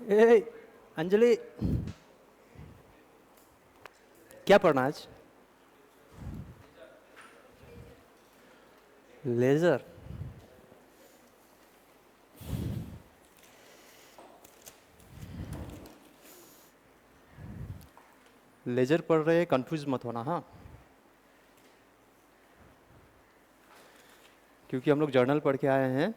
ए अंजलि, क्या पढ़ना आज? लेजर। लेजर पढ़ रहे हैं, कंफ्यूज मत होना हाँ, क्योंकि हम लोग जर्नल पढ़ के आए हैं।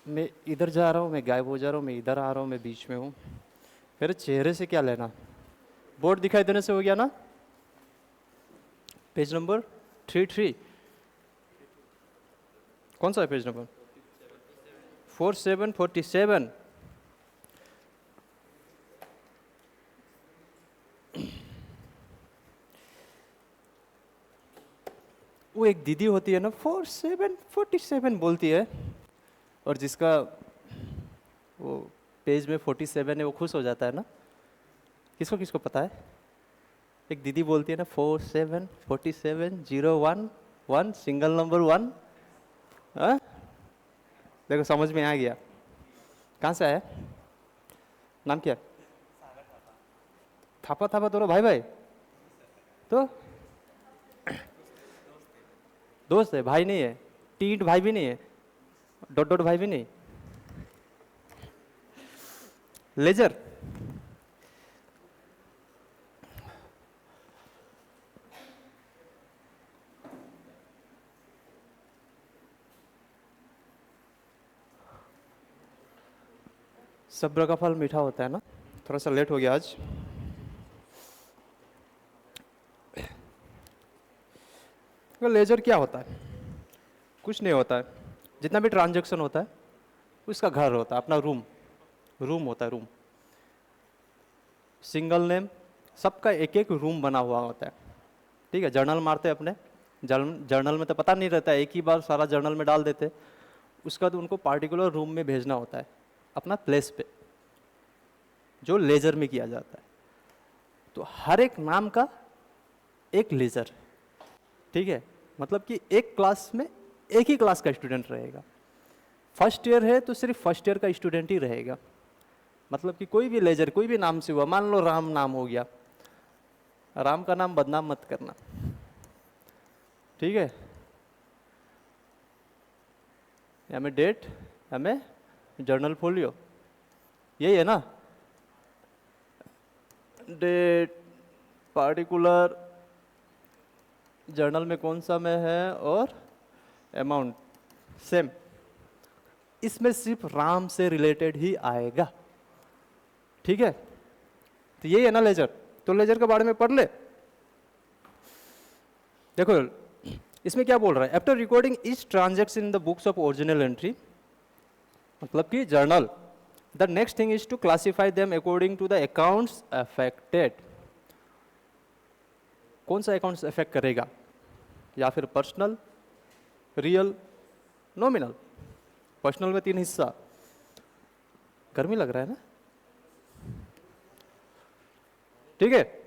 मैं इधर जा रहा हूँ, मैं गायब हो जा रहा हूँ, मैं इधर आ रहा हूँ, मैं बीच में हूँ। मेरे चेहरे से क्या लेना? बोर्ड दिखाई देने से हो गया ना? Page number 33। कौन सा है पेज नंबर? 4747। वो एक दीदी होती है ना, 4747 बोलती है, और जिसका वो पेज में 47 है वो खुश हो जाता है ना। किसको किसको पता है? एक दीदी बोलती है ना 474701 सिंगल नंबर 1। हाँ, देखो समझ में आ गया। कहाँ से आया? नाम क्या? थापा थापा दोनों भाई भाई? तो दोस्त है, भाई नहीं है। टीट भाई भी नहीं है, डॉट डॉट भाई भी नहीं। लेजर। सब्र का फल मीठा होता है ना। थोड़ा सा लेट हो गया आज। तो लेजर क्या होता है? कुछ नहीं होता है। जितना भी ट्रांजैक्शन होता है उसका घर होता है, अपना रूम। रूम होता है, रूम। सिंगल नेम, सबका एक एक रूम बना हुआ होता है। ठीक है, जर्नल मारते हैं अपने। जर्नल में तो पता नहीं रहता है, एक ही बार सारा जर्नल में डाल देते। उसका तो उनको पार्टिकुलर रूम में भेजना होता है, अपना प्लेस पे, जो लेजर में किया जाता है। तो हर एक नाम का एक लेजर। ठीक है, मतलब कि एक क्लास में एक ही क्लास का स्टूडेंट रहेगा। फर्स्ट ईयर है तो सिर्फ फर्स्ट ईयर का स्टूडेंट ही रहेगा। मतलब कि कोई भी लेजर कोई भी नाम से हुआ, मान लो राम नाम हो गया, राम का नाम बदनाम मत करना, ठीक है? या में डेट, या में जर्नल फोलियो, यही है ना? डेट, पार्टिकुलर, जर्नल में कौन सा में है, और अमाउंट सेम। इसमें सिर्फ राम से रिलेटेड ही आएगा। ठीक है, तो यही है ना लेजर। तो लेजर के बारे में पढ़ ले। देखो इसमें क्या बोल रहा है, after recording each transaction in the books of original entry, मतलब कि journal, the next thing is to classify them according to the accounts affected. कौन सा अकाउंट्स अफेक्ट करेगा? या फिर पर्सनल, रियल, नॉमिनल। पर्सनल में 3 हिस्सा। गर्मी लग रहा है ना? ठीक है,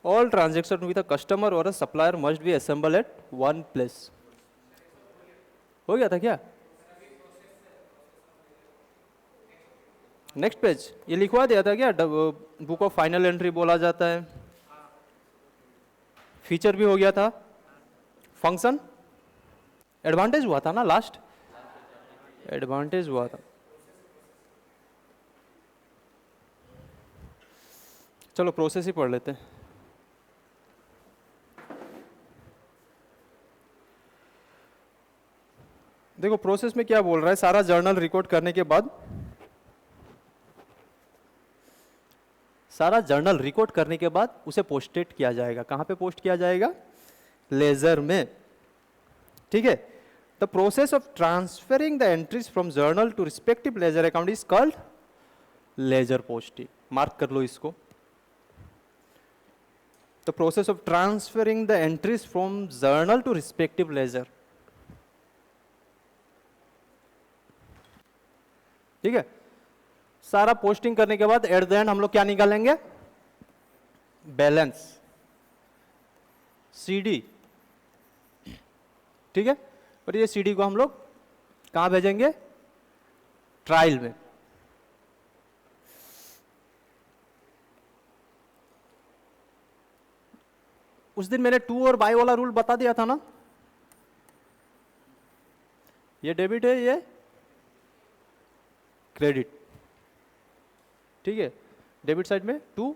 all transaction with a customer or a supplier must be assembled at one place। हो गया था क्या? नेक्स्ट पेज ये लिखवा दिया था क्या? बुक ऑफ फाइनल एंट्री बोला जाता है। फीचर भी हो गया था। फंक्शन, एडवांटेज हुआ था ना लास्ट? एडवांटेज हुआ था। चलो प्रोसेस ही पढ़ लेते हैं। देखो प्रोसेस में क्या बोल रहा है, सारा जर्नल रिकॉर्ड करने के बाद, सारा जर्नल रिकॉर्ड करने के बाद उसे पोस्टेड किया जाएगा। कहां पे पोस्ट किया जाएगा? लेजर में। ठीक है, the process of transferring the entries from journal to respective ledger account is called ledger posting. Mark कर लो इसको। The process of transferring the entries from journal to respective ledger. ठीक है, सारा पोस्टिंग करने के बाद एट द एंड हम लोग क्या निकालेंगे, बैलेंस, सीडी, ठीक है। और ये सीडी को हम लोग कहां भेजेंगे, ट्रायल में। उस दिन मैंने टू और बाय वाला रूल बता दिया था ना, ये डेबिट है, ये क्रेडिट, ठीक है। डेबिट साइड में टू,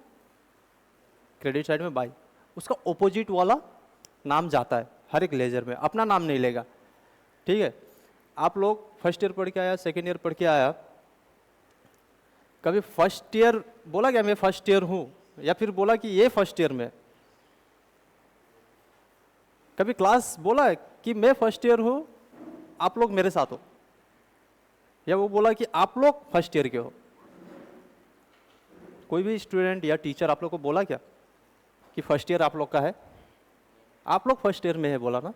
क्रेडिट साइड में बाय। उसका ऑपोजिट वाला नाम जाता है हर एक लेजर में, अपना नाम नहीं लेगा, ठीक है। आप लोग फर्स्ट ईयर पढ़ के आया, सेकेंड ईयर पढ़ के आया, कभी फर्स्ट ईयर बोला क्या मैं फर्स्ट ईयर हूं, या फिर बोला कि ये फर्स्ट ईयर में, कभी क्लास बोला है कि मैं फर्स्ट ईयर हूं, आप लोग मेरे साथ हो, या वो बोला कि आप लोग फर्स्ट ईयर के हो? कोई भी स्टूडेंट या टीचर आप लोग को बोला क्या कि फर्स्ट ईयर आप लोग का है? आप लोग फर्स्ट ईयर में है बोला ना,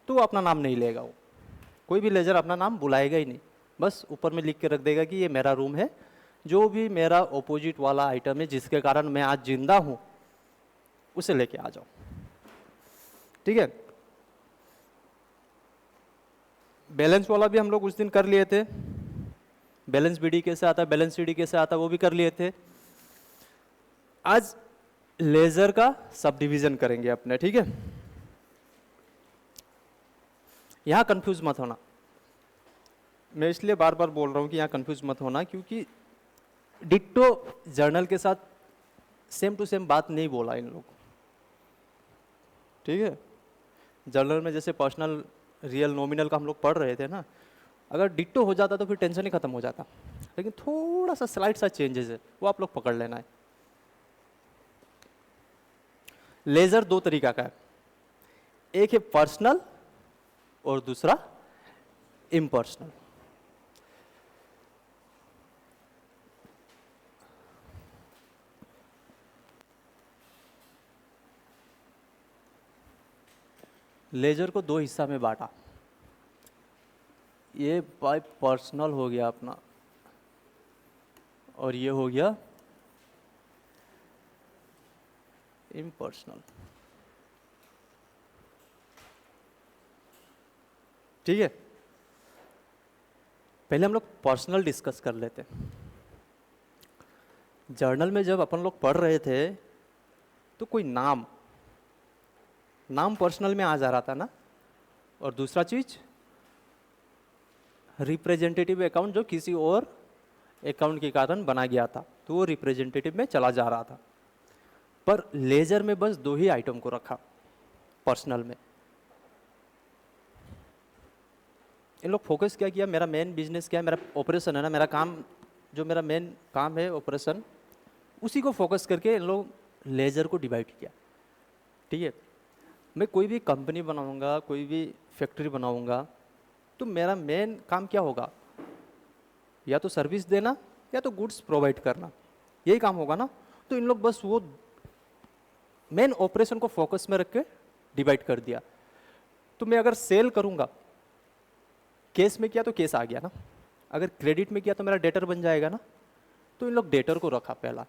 तो वो अपना नाम नहीं लेगा, वो कोई भी लेजर अपना नाम बुलाएगा ही नहीं, बस ऊपर में लिख के रख देगा कि ये मेरा रूम है, जो भी मेरा ऑपोजिट वाला आइटम है जिसके कारण मैं आज जिंदा हूं, उसे लेके आ जाओ, ठीक है। बैलेंस वाला भी हम लोग उस दिन कर लिए थे, बैलेंस बीडी कैसे आता है, बैलेंस सीडी कैसे आता है, वो भी कर लिए थे। आज लेजर का सब डिवीजन करेंगे अपने, ठीक है। यहां कंफ्यूज मत होना, मैं इसलिए बार बार बोल रहा हूं कि यहां कंफ्यूज मत होना, क्योंकि डिट्टो जर्नल के साथ सेम टू सेम बात नहीं बोला इन लोग, ठीक है। जर्नल में जैसे पर्सनल, रियल, नॉमिनल का हम लोग पढ़ रहे थे ना, अगर डिट्टो हो जाता तो फिर टेंशन ही खत्म हो जाता, लेकिन थोड़ा सा स्लाइड सा चेंजेस है, वो आप लोग पकड़ लेना है। लेजर दो तरीका का है, एक है पर्सनल और दूसरा इम्पर्सनल। लेजर को दो हिस्सा में बांटा, ये बाय पर्सनल हो गया अपना, और ये हो गया इम्पर्सनल, ठीक है। पहले हम लोग पर्सनल डिस्कस कर लेते हैं। जर्नल में जब अपन लोग पढ़ रहे थे तो कोई नाम पर्सनल में आ जा रहा था ना, और दूसरा चीज रिप्रेजेंटेटिव अकाउंट जो किसी और अकाउंट के कारण बना गया था, तो वो रिप्रेजेंटेटिव में चला जा रहा था। पर लेजर में बस दो ही आइटम को रखा पर्सनल में। इन लोग फोकस क्या किया, मेरा मेन बिजनेस क्या है, मेरा ऑपरेशन है ना, मेरा काम जो मेरा मेन काम है ऑपरेशन, उसी को फोकस करके इन लोग लेजर को डिवाइड किया, ठीक है। मैं कोई भी कंपनी बनाऊंगा, कोई भी फैक्ट्री बनाऊंगा, तो मेरा मेन काम क्या होगा, या तो सर्विस देना या तो गुड्स प्रोवाइड करना, यही काम होगा ना। तो इन लोग बस वो मेन ऑपरेशन को फोकस में रख के डिवाइड कर दिया। तो मैं अगर सेल करूंगा, केस में किया तो केस आ गया ना, अगर क्रेडिट में किया तो मेरा डेटर बन जाएगा ना, तो इन लोग डेटर को रखा पहला।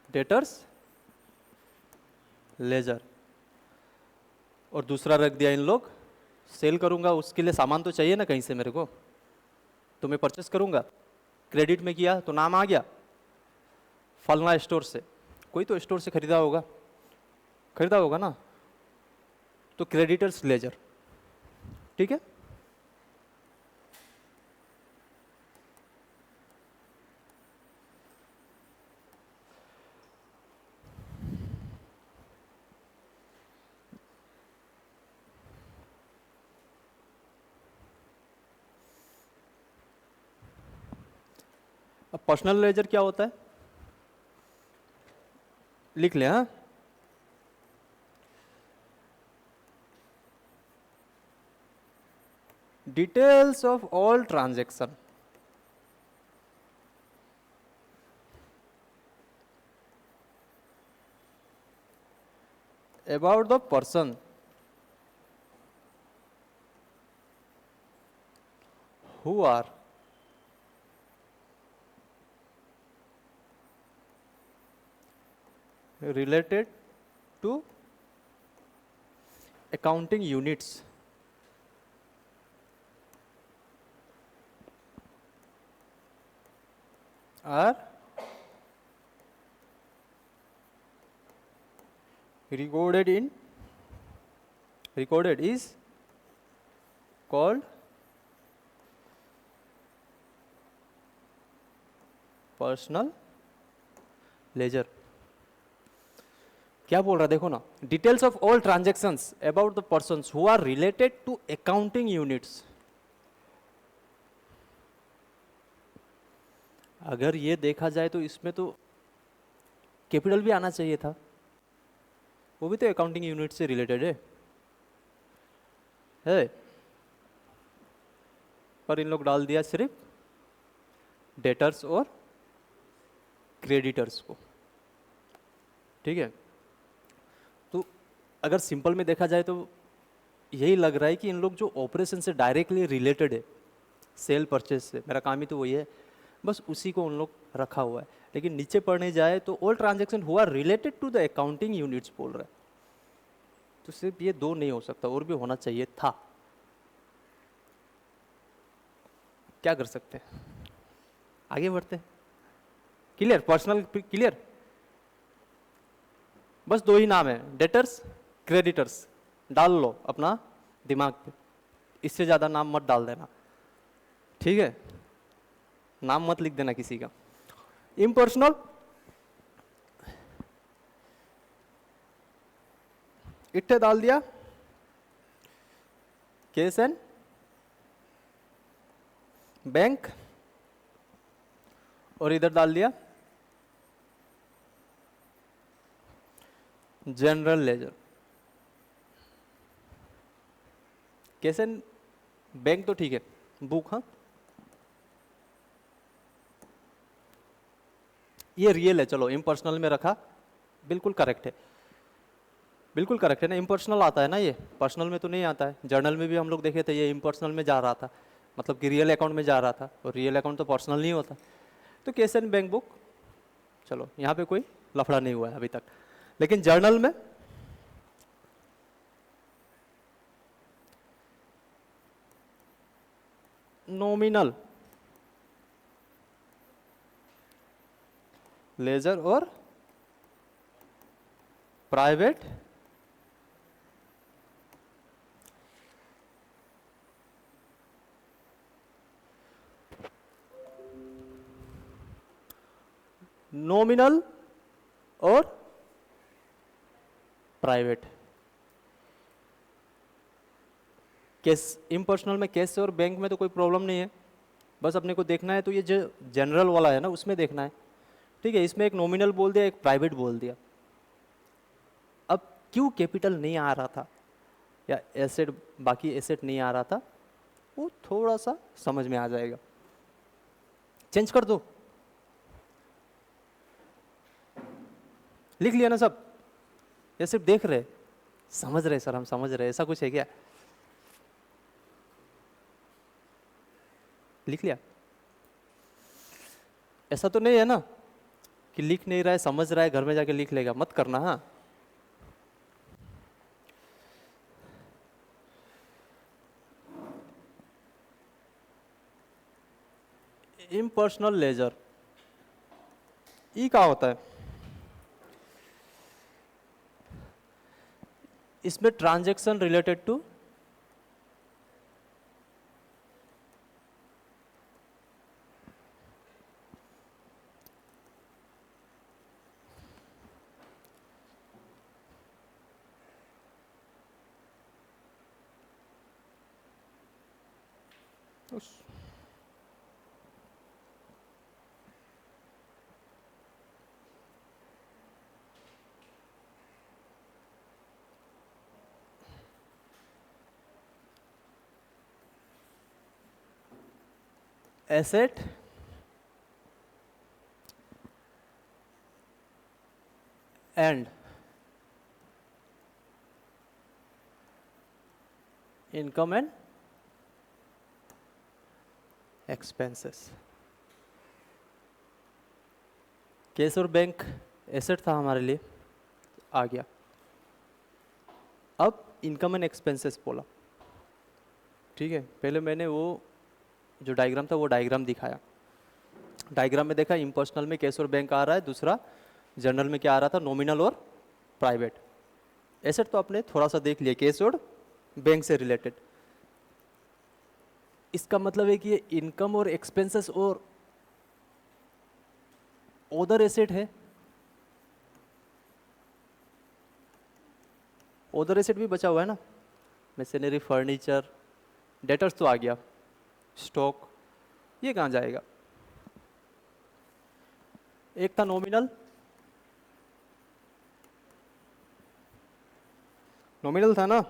डेटर्स लेजर, और दूसरा रख दिया इन लोग सेल करूंगा, उसके लिए सामान तो चाहिए ना कहीं से मेरे को, तो मैं परचेस करूंगा। क्रेडिट में किया तो नाम आ गया फलना स्टोर से, कोई तो स्टोर से खरीदा होगा ना, तो क्रेडिटर्स लेजर, ठीक है। अब पर्सनल लेजर क्या होता है, लिख ले, हाँ। Details of all transaction about the person who are related to accounting units are recorded is called personal ledger. क्या बोल रहा है देखो ना, details of all transactions about the persons who are related to accounting units. अगर ये देखा जाए तो इसमें तो कैपिटल भी आना चाहिए था, वो भी तो अकाउंटिंग यूनिट से रिलेटेड है पर इन लोग डाल दिया सिर्फ डेटर्स और क्रेडिटर्स को। ठीक है, तो अगर सिंपल में देखा जाए तो यही लग रहा है कि इन लोग जो ऑपरेशन से डायरेक्टली रिलेटेड है, सेल परचेज से, मेरा काम ही तो वही है, बस उसी को उन लोग रखा हुआ है। लेकिन नीचे पढ़ने जाए तो ऑल ट्रांजेक्शन हुआ related to the accounting units बोल रहा है, तो सिर्फ ये दो नहीं हो सकता, और भी होना चाहिए था। क्या कर सकते हैं, आगे बढ़ते हैं। क्लियर, पर्सनल क्लियर, बस दो ही नाम है, डेटर्स क्रेडिटर्स, डाल लो अपना दिमाग पे, इससे ज्यादा नाम मत डाल देना, ठीक है, नाम मत लिख देना किसी का। इम्पर्सनल, इट्टे डाल दिया केस एंड बैंक, और इधर डाल दिया general ledger. Case and bank तो ठीक है, बुक, हाँ ये रियल है, चलो इम्पर्सनल में रखा, बिल्कुल करेक्ट है, बिल्कुल करेक्ट है ना। इम्पर्सनल आता है ना, ये पर्सनल में तो नहीं आता है। जर्नल में भी हम लोग देखे थे ये इम्पर्सनल में जा रहा था, मतलब कि रियल अकाउंट में जा रहा था, और रियल अकाउंट तो पर्सनल नहीं होता। तो केस एंड बैंक बुक, चलो यहाँ पे कोई लफड़ा नहीं हुआ है अभी तक। लेकिन जर्नल में नॉमिनल लेजर और प्राइवेट नॉमिनल और प्राइवेट। केस इम्पर्सनल में, केस और बैंक में तो कोई प्रॉब्लम नहीं है, बस अपने को देखना है तो ये जो जनरल वाला है ना उसमें देखना है। ठीक है, इसमें एक नॉमिनल बोल दिया, एक प्राइवेट बोल दिया। अब क्यों कैपिटल नहीं आ रहा था या एसेट, बाकी एसेट नहीं आ रहा था, वो थोड़ा सा समझ में आ जाएगा। चेंज कर दो, लिख लिया ना सब, या सिर्फ देख रहे, समझ रहे सर हम समझ रहे, ऐसा कुछ है क्या? लिख लिया, ऐसा तो नहीं है ना कि लिख नहीं रहा है, समझ रहा है, घर में जाके लिख लेगा, मत करना। हाँ, इम्पर्सनल लेजर, ई क्या होता है? इसमें transaction related to asset and income and expenses. Cash और बैंक एसेट था हमारे लिए, आ गया। अब इनकम एंड एक्सपेंसेस बोला, ठीक है। पहले मैंने वो जो डायग्राम था वो डायग्राम दिखाया। डायग्राम में देखा इम्पर्सनल में कैश और बैंक आ रहा है, दूसरा जनरल में क्या आ रहा था, नॉमिनल और प्राइवेट। एसेट तो आपने थोड़ा सा देख लिया, कैश और बैंक से रिलेटेड। इसका मतलब है कि ये इनकम और एक्सपेंसेस और ओदर एसेट है। ओदर एसेट भी बचा हुआ है ना, मशीनरी, फर्नीचर, डेटर्स तो आ गया, स्टॉक, ये कहाँ जाएगा। एक था नॉमिनल, नॉमिनल था ना,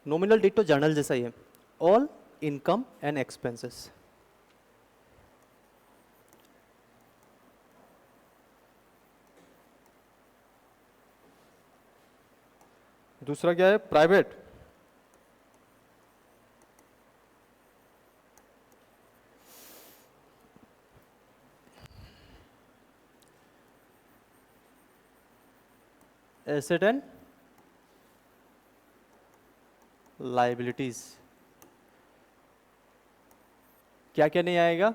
नॉमिनल डिटो जर्नल जैसा ही है, ऑल इनकम एंड एक्सपेंसेस। दूसरा क्या है, प्राइवेट, एसेट एंड लाइबिलिटीज। क्या क्या नहीं आएगा,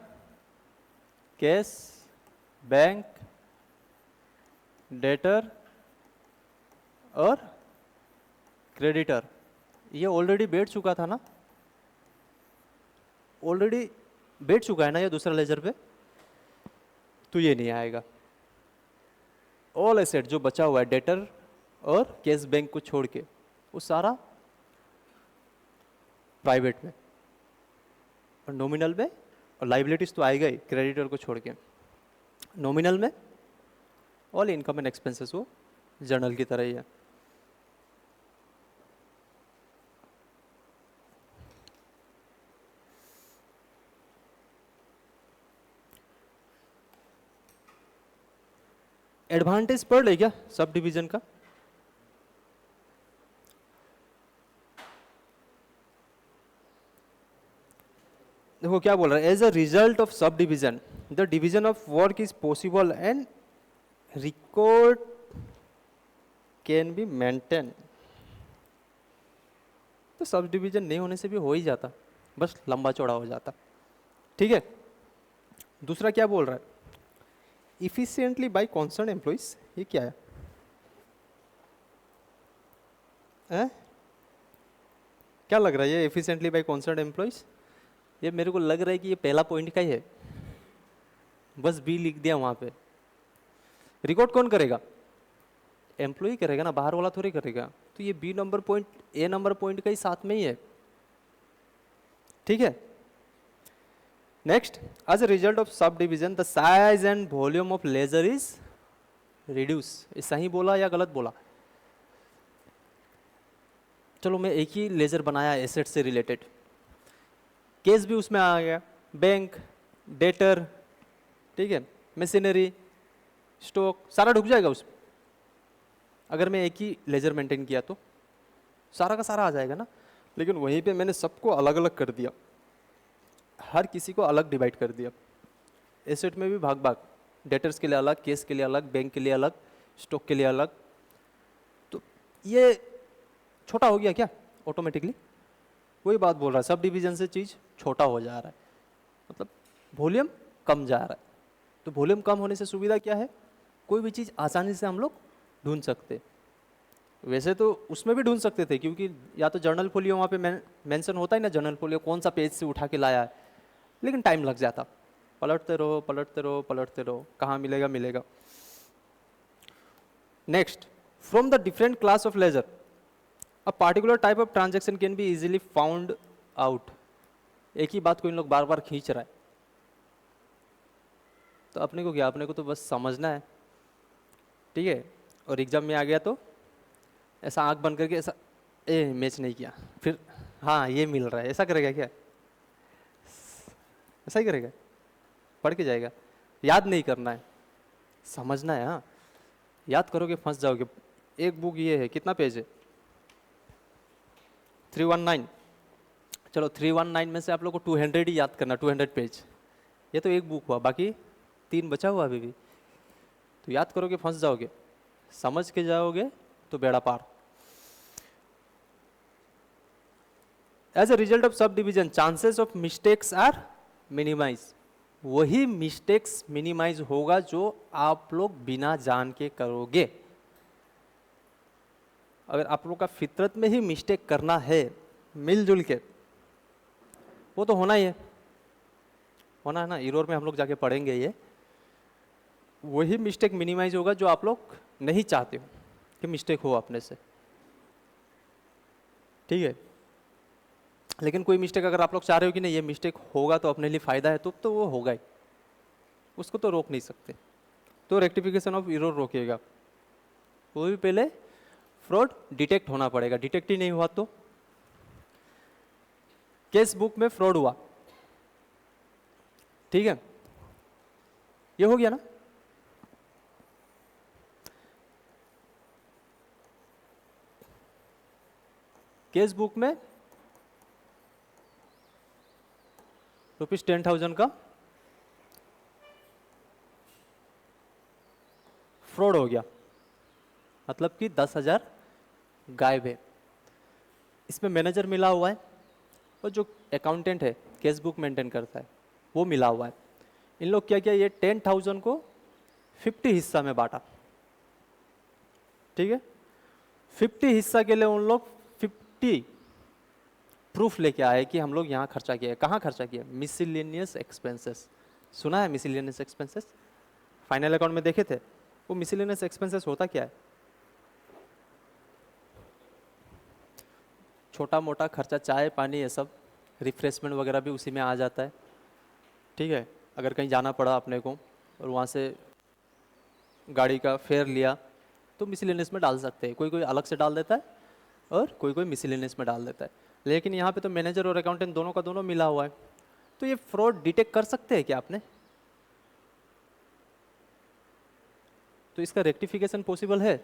कैश, बैंक, डेटर और क्रेडिटर। ये ऑलरेडी बैठ चुका था ना, ऑलरेडी बैठ चुका है ना ये दूसरा लेजर पे, तो ये नहीं आएगा। ऑल एसेट जो बचा हुआ है डेटर और कैश बैंक को छोड़ के, वो सारा प्राइवेट में, और नॉमिनल में, और लाइबिलिटीज तो आएगा ही क्रेडिटर को छोड़ के। नॉमिनल में ऑल इनकम एंड एक्सपेंसेस वो जर्नल की तरह ही है। एडवांटेज पढ़ ले क्या सब डिवीजन का। देखो क्या बोल रहा है, as a result of sub division the division of work is possible and record can be maintain. तो सब डिवीजन नहीं होने से भी हो ही जाता, बस लंबा चौड़ा हो जाता, ठीक है। दूसरा क्या बोल रहा है, इफिशिएंटली बाय कॉन्सर्न एम्प्लॉइज। ये क्या है, क्या लग रहा है ये एफिशिएंटली बाय कॉन्सर्न एम्प्लॉइज। ये मेरे को लग रहा है कि ये पहला पॉइंट का ही है, बस बी लिख दिया वहां पे। रिकॉर्ड कौन करेगा, एम्प्लॉय करेगा ना, बाहर वाला थोड़ी करेगा। तो ये B number point A number point का ही साथ में ही है, ठीक है। Next, as a result of sub division the size and volume of ledger is reduce. ये सही बोला या गलत बोला। चलो मैं एक ही लेजर बनाया एसेट से रिलेटेड, केस भी उसमें आ गया, बैंक, डेटर, ठीक है, मशीनरी, स्टॉक, सारा ढुक जाएगा उसमें। अगर मैं एक ही लेजर मेंटेन किया तो सारा का सारा आ जाएगा ना। लेकिन वहीं पे मैंने सबको अलग अलग कर दिया, हर किसी को अलग डिवाइड कर दिया। एसेट में भी भाग भाग, डेटर्स के लिए अलग, केस के लिए अलग, बैंक के लिए अलग, स्टॉक के लिए अलग। तो ये छोटा हो गया क्या ऑटोमेटिकली, वही बात बोल रहा है, सब डिवीजन से चीज़ छोटा हो जा रहा है, मतलब वॉल्यूम कम जा रहा है। तो वॉल्यूम कम होने से सुविधा क्या है, कोई भी चीज़ आसानी से हम लोग ढूंढ सकते। वैसे तो उसमें भी ढूंढ सकते थे, क्योंकि या तो जर्नल फोलियो वहाँ पे मेंशन होता है ना, जर्नल फोलियो कौन सा पेज से उठा के लाया है, लेकिन टाइम लग जाता, पलटते रहो पलटते रहो पलटते रहो, कहाँ मिलेगा मिलेगा। Next, from the different class of ledger a particular type of transaction can be easily found out. एक ही बात को इन लोग बार बार खींच रहा है, तो अपने को क्या, अपने को तो बस समझना है, ठीक है। और एग्जाम में आ गया तो ऐसा आंख बंद करके ऐसा, मैच नहीं किया, फिर हाँ ये मिल रहा है, ऐसा करेगा क्या, ऐसा ही करेगा, पढ़ के जाएगा। याद नहीं करना है, समझना है। हाँ, याद करोगे फंस जाओगे। एक बुक ये है, कितना पेज है, 319, चलो 319 में से आप लोग को 200 ही याद करना, 200 पेज। ये तो एक बुक हुआ, बाकी 3 बचा हुआ अभी भी, तो याद करोगे फंस जाओगे, समझ के जाओगे तो बेड़ा पार। As a result of sub division chances of mistakes are minimize. वही मिस्टेक्स मिनिमाइज होगा जो आप लोग बिना जान के करोगे। अगर आप लोग का फितरत में ही मिस्टेक करना है मिलजुल के, वो तो होना ही है, होना है ना, इरोर में हम लोग जाके पढ़ेंगे ये। वही मिस्टेक मिनिमाइज होगा जो आप लोग नहीं चाहते हो कि मिस्टेक हो अपने से, ठीक है। लेकिन कोई मिस्टेक अगर आप लोग चाह रहे हो कि नहीं ये मिस्टेक होगा तो अपने लिए फ़ायदा है, तो वो होगा ही, उसको तो रोक नहीं सकते। तो रेक्टिफिकेशन ऑफ एरर रोकेगा, वो भी पहले फ्रॉड डिटेक्ट होना पड़ेगा। डिटेक्ट ही नहीं हुआ तो केस बुक में फ्रॉड हुआ, ठीक है, ये हो गया ना। केस बुक में ₹10,000 का फ्रॉड हो गया, मतलब कि 10,000 गायब है। इसमें मैनेजर मिला हुआ है और जो अकाउंटेंट है केस बुक मेंटेन करता है वो मिला हुआ है। इन लोग क्या किया, ये 10,000 को 50 हिस्सा में बांटा, ठीक है। 50 हिस्सा के लिए उन लोग 50 प्रूफ लेके आए कि हम लोग यहाँ खर्चा किया है। कहाँ खर्चा किया? Miscellaneous expenses. सुना है मिसलेनियस एक्सपेंसेस? फाइनल अकाउंट में देखे थे। वो मिसलेनियस एक्सपेंसेस होता क्या है? छोटा मोटा खर्चा, चाय पानी ये सब, रिफ्रेशमेंट वगैरह भी उसी में आ जाता है, ठीक है। अगर कहीं जाना पड़ा अपने को और वहाँ से गाड़ी का फेयर लिया तो मिसलेनियस में डाल सकते हैं। कोई कोई अलग से डाल देता है और कोई कोई मिसलेनियस में डाल देता है। लेकिन यहाँ पे तो मैनेजर और अकाउंटेंट दोनों का दोनों मिला हुआ है, तो ये फ्रॉड डिटेक्ट कर सकते हैं क्या आपने? तो इसका रेक्टिफिकेशन पॉसिबल है।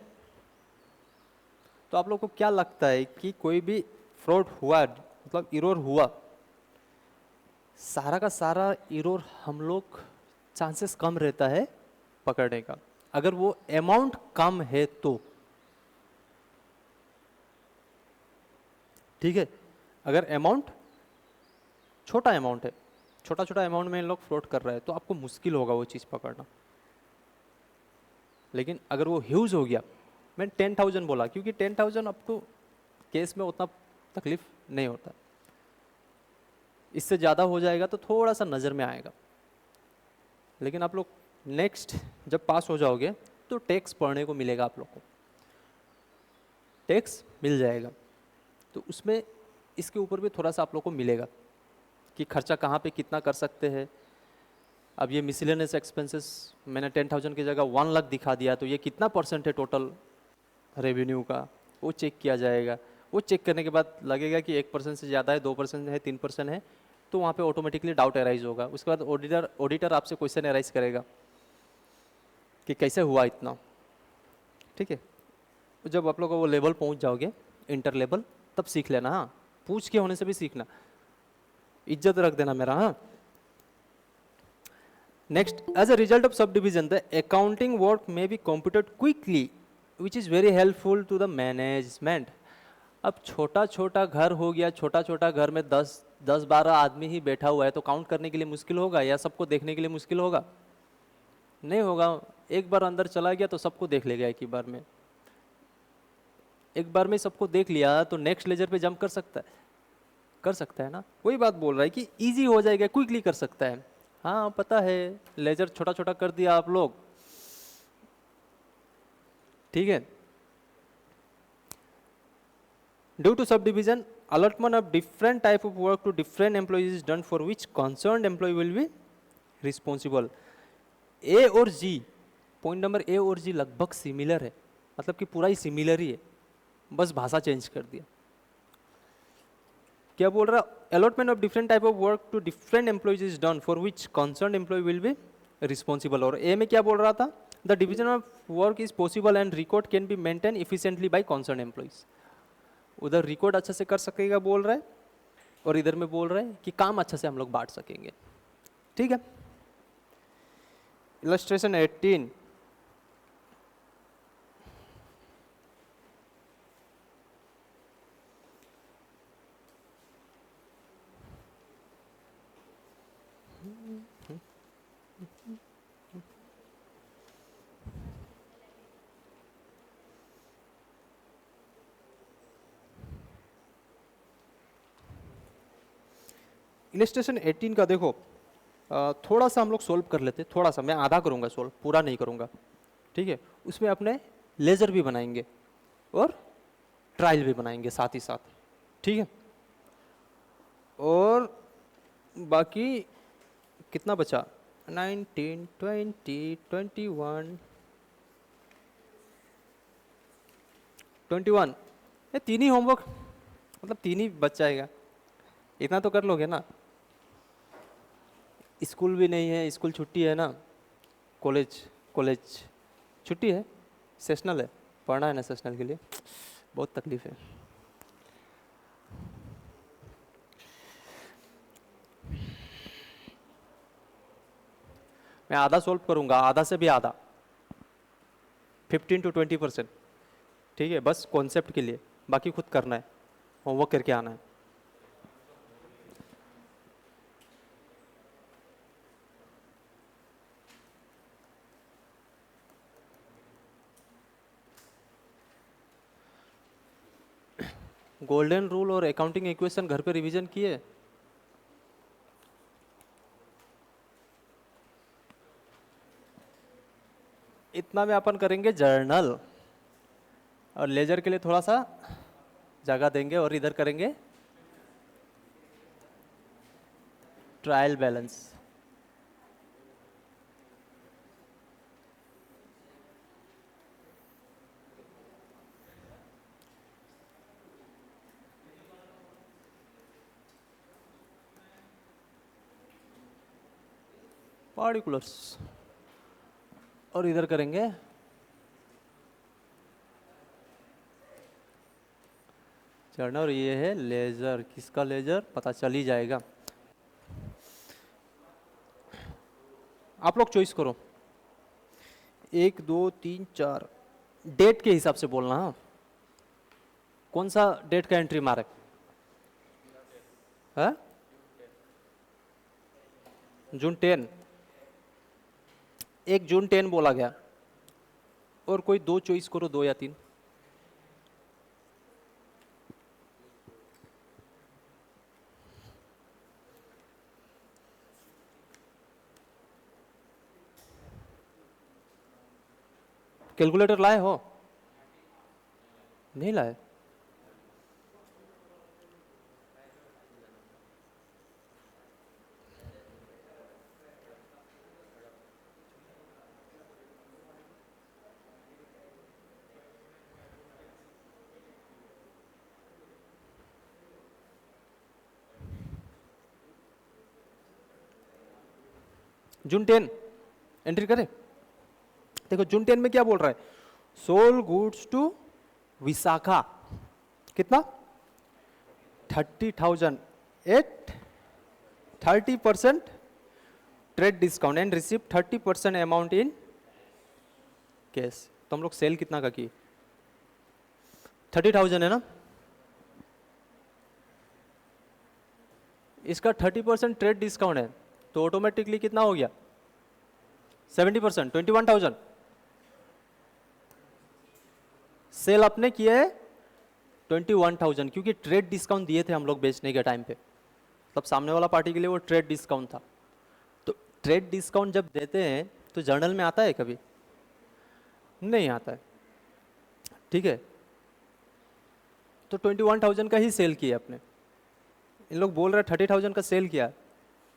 तो आप लोग को क्या लगता है कि कोई भी फ्रॉड हुआ, मतलब इरोर हुआ, सारा का सारा इरोर हम लोग चांसेस कम रहता है पकड़ने का, अगर वो अमाउंट कम है तो, ठीक है। अगर अमाउंट छोटा अमाउंट है, छोटा छोटा अमाउंट में इन लोग फ्रॉड कर रहा है, तो आपको मुश्किल होगा वो चीज़ पकड़ना। लेकिन अगर वो ह्यूज हो गया, मैं 10,000 बोला क्योंकि 10,000 अप टू केस में उतना तकलीफ नहीं होता, इससे ज़्यादा हो जाएगा तो थोड़ा सा नज़र में आएगा। लेकिन आप लोग नेक्स्ट जब पास हो जाओगे तो टैक्स पढ़ने को मिलेगा, आप लोग को टैक्स मिल जाएगा, तो उसमें इसके ऊपर भी थोड़ा सा आप लोग को मिलेगा कि खर्चा कहाँ पे कितना कर सकते हैं। अब ये मिसलेनियस एक्सपेंसेस मैंने 10,000 की जगह 1 लाख दिखा दिया, तो ये कितना परसेंट है टोटल रेवेन्यू का, वो चेक किया जाएगा। वो चेक करने के बाद लगेगा कि 1% से ज़्यादा है, 2% है, 3% है, तो वहाँ पे ऑटोमेटिकली डाउट अराइज होगा। उसके बाद ऑडिटर आपसे क्वेश्चन अराइज करेगा कि कैसे हुआ इतना, ठीक है। जब आप लोग वो लेवल पहुँच जाओगे इंटर लेवल, तब सीख लेना। हाँ, पूछ के होने से भी सीखना, इज्जत रख देना मेरा। हाँ, next, as a result of sub division the accounting work may be computed quickly which is very helpful to the management. अब छोटा छोटा घर हो गया, छोटा छोटा घर में 10-12 आदमी ही बैठा हुआ है, तो काउंट करने के लिए मुश्किल होगा या सबको देखने के लिए मुश्किल होगा? नहीं होगा। एक बार अंदर चला गया तो सबको देख लेगा एक ही बार में। एक बार में सबको देख लिया तो नेक्स्ट लेजर पे जंप कर सकता है ना। वही बात बोल रहा है कि इजी हो जाएगा, क्विकली कर सकता है। हाँ पता है, लेजर छोटा छोटा कर दिया आप लोग, ठीक है। Due to sub division allotment of different type of work to different employees is done for which concerned employ will be responsible. ए और जी, पॉइंट नंबर ए और जी लगभग सिमिलर है, मतलब कि पूरा ही सिमिलर ही है, बस भाषा चेंज कर दिया। क्या बोल रहा? Allotment of different type of work to different employees is done for which concerned employ will be responsible. और ए में क्या बोल रहा था? The division of work is possible and record can be maintain efficiently by concerned employees. उधर record अच्छे से कर सकेगा बोल रहे, और इधर में बोल रहे कि काम अच्छे से हम लोग बांट सकेंगे। ठीक है। इलस्ट्रेशन 18, इलस्ट्रेशन 18 का देखो, थोड़ा सा हम लोग सोल्व कर लेते, थोड़ा सा, मैं आधा करूंगा सोल्व, पूरा नहीं करूंगा। ठीक है। उसमें अपने लेजर भी बनाएंगे और ट्रायल भी बनाएंगे साथ ही साथ। ठीक है। और बाकी कितना बचा, 19, 20, 21, 21, ये तीन ही होमवर्क, मतलब तीन ही बच जाएगा, इतना तो कर लोगे ना। स्कूल भी नहीं है, स्कूल छुट्टी है ना, कॉलेज छुट्टी है, सेशनल है, पढ़ना है ना सेशनल के लिए, बहुत तकलीफ है। मैं आधा सोल्व करूंगा, आधा से भी आधा, 15 to 20%। ठीक है, बस कॉन्सेप्ट के लिए, बाकी खुद करना है, होमवर्क करके आना है। गोल्डन रूल और अकाउंटिंग इक्वेशन घर पे रिवीजन किए? इतना में अपन करेंगे जर्नल, और लेजर के लिए थोड़ा सा जगह देंगे, और इधर करेंगे ट्रायल बैलेंस। पार्टिकुलर्स, और इधर करेंगे जर्नल, और ये है लेजर, किसका लेजर पता चल ही जाएगा। आप लोग चॉइस करो, 1 2 3 4, डेट के हिसाब से बोलना। हाँ, कौन सा डेट का एंट्री मारे है? जून 10, 1 जून 10 बोला गया, और कोई दो चॉइस करो, 2 या 3। कैलकुलेटर लाए हो? नहीं लाए? जून 10 एंट्री करें। देखो जून 10 में क्या बोल रहा है, सोल गुड्स टू विशाखा, कितना, 30,000 at 30% trade discount and receive 30% amount in cash. तो हम लोग सेल कितना का की, 30,000 है ना, इसका 30% ट्रेड डिस्काउंट है, तो ऑटोमेटिकली कितना हो गया, 70%, 21,000। सेल आपने किया है 21,000, क्योंकि ट्रेड डिस्काउंट दिए थे हम लोग बेचने के टाइम पे, तब सामने वाला पार्टी के लिए वो ट्रेड डिस्काउंट था। तो ट्रेड डिस्काउंट जब देते हैं तो जर्नल में आता है कभी? नहीं आता है। ठीक है, तो 21,000 का ही सेल किया अपने। इन लोग बोल रहे हैं 30,000 का सेल किया,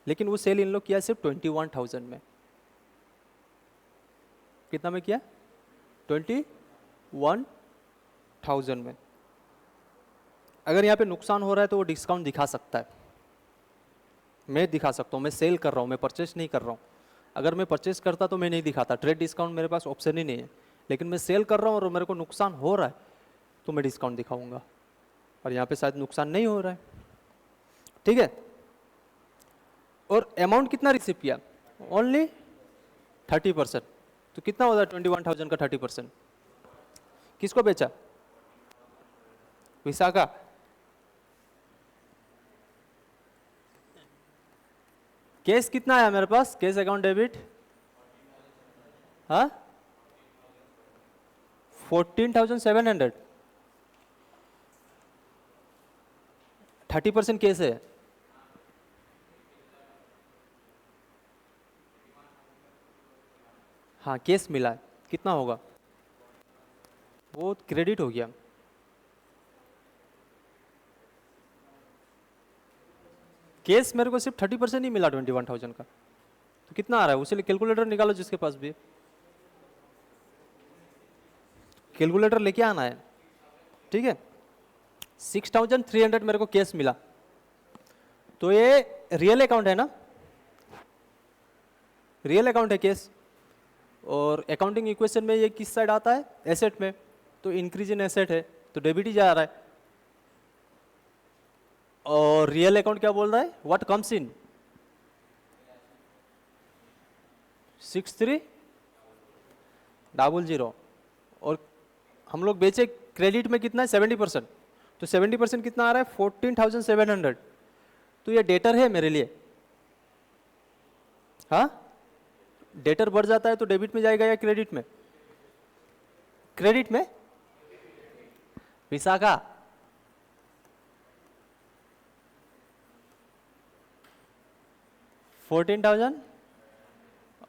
लेकिन वो सेल इन लोग किया सिर्फ 21,000 में। कितना में किया, 21,000 में। अगर यहाँ पे नुकसान हो रहा है तो वो डिस्काउंट दिखा सकता है, मैं दिखा सकता हूँ, मैं सेल कर रहा हूँ, मैं परचेस नहीं कर रहा हूँ। अगर मैं परचेस करता तो मैं नहीं दिखाता, ट्रेड डिस्काउंट मेरे पास ऑप्शन ही नहीं है, लेकिन मैं सेल कर रहा हूँ और मेरे को नुकसान हो रहा है तो मैं डिस्काउंट दिखाऊंगा। और यहाँ पे शायद नुकसान नहीं हो रहा है, ठीक है। और अमाउंट कितना रिसीव किया, ओनली 30%। तो कितना होता है 21,000 का 30%, किसको बेचा, विशाखा। केस कितना आया मेरे पास, केस अकाउंट डेबिट, हाँ 14,700, 30% केस है। हाँ केस मिला है, कितना होगा, वो क्रेडिट हो गया। केस मेरे को सिर्फ 30% ही मिला 21,000 का, तो कितना आ रहा है, उसे कैलकुलेटर निकालो जिसके पास भी, कैलकुलेटर लेके आना है, ठीक है। 6,300 मेरे को केस मिला, तो ये रियल अकाउंट है ना, रियल अकाउंट है केस। और अकाउंटिंग इक्वेशन में ये किस साइड आता है, एसेट में, तो इंक्रीज इन एसेट है तो डेबिट ही जा रहा है। और रियल अकाउंट क्या बोल रहा है, व्हाट कम्स इन 6300, और हम लोग बेचे क्रेडिट में कितना है 70%, तो 70% कितना आ रहा है 14,700, तो ये डेटर है मेरे लिए, हाँ। डेटर बढ़ जाता है तो डेबिट में जाएगा या क्रेडिट में, क्रेडिट में। विशाखा 14,000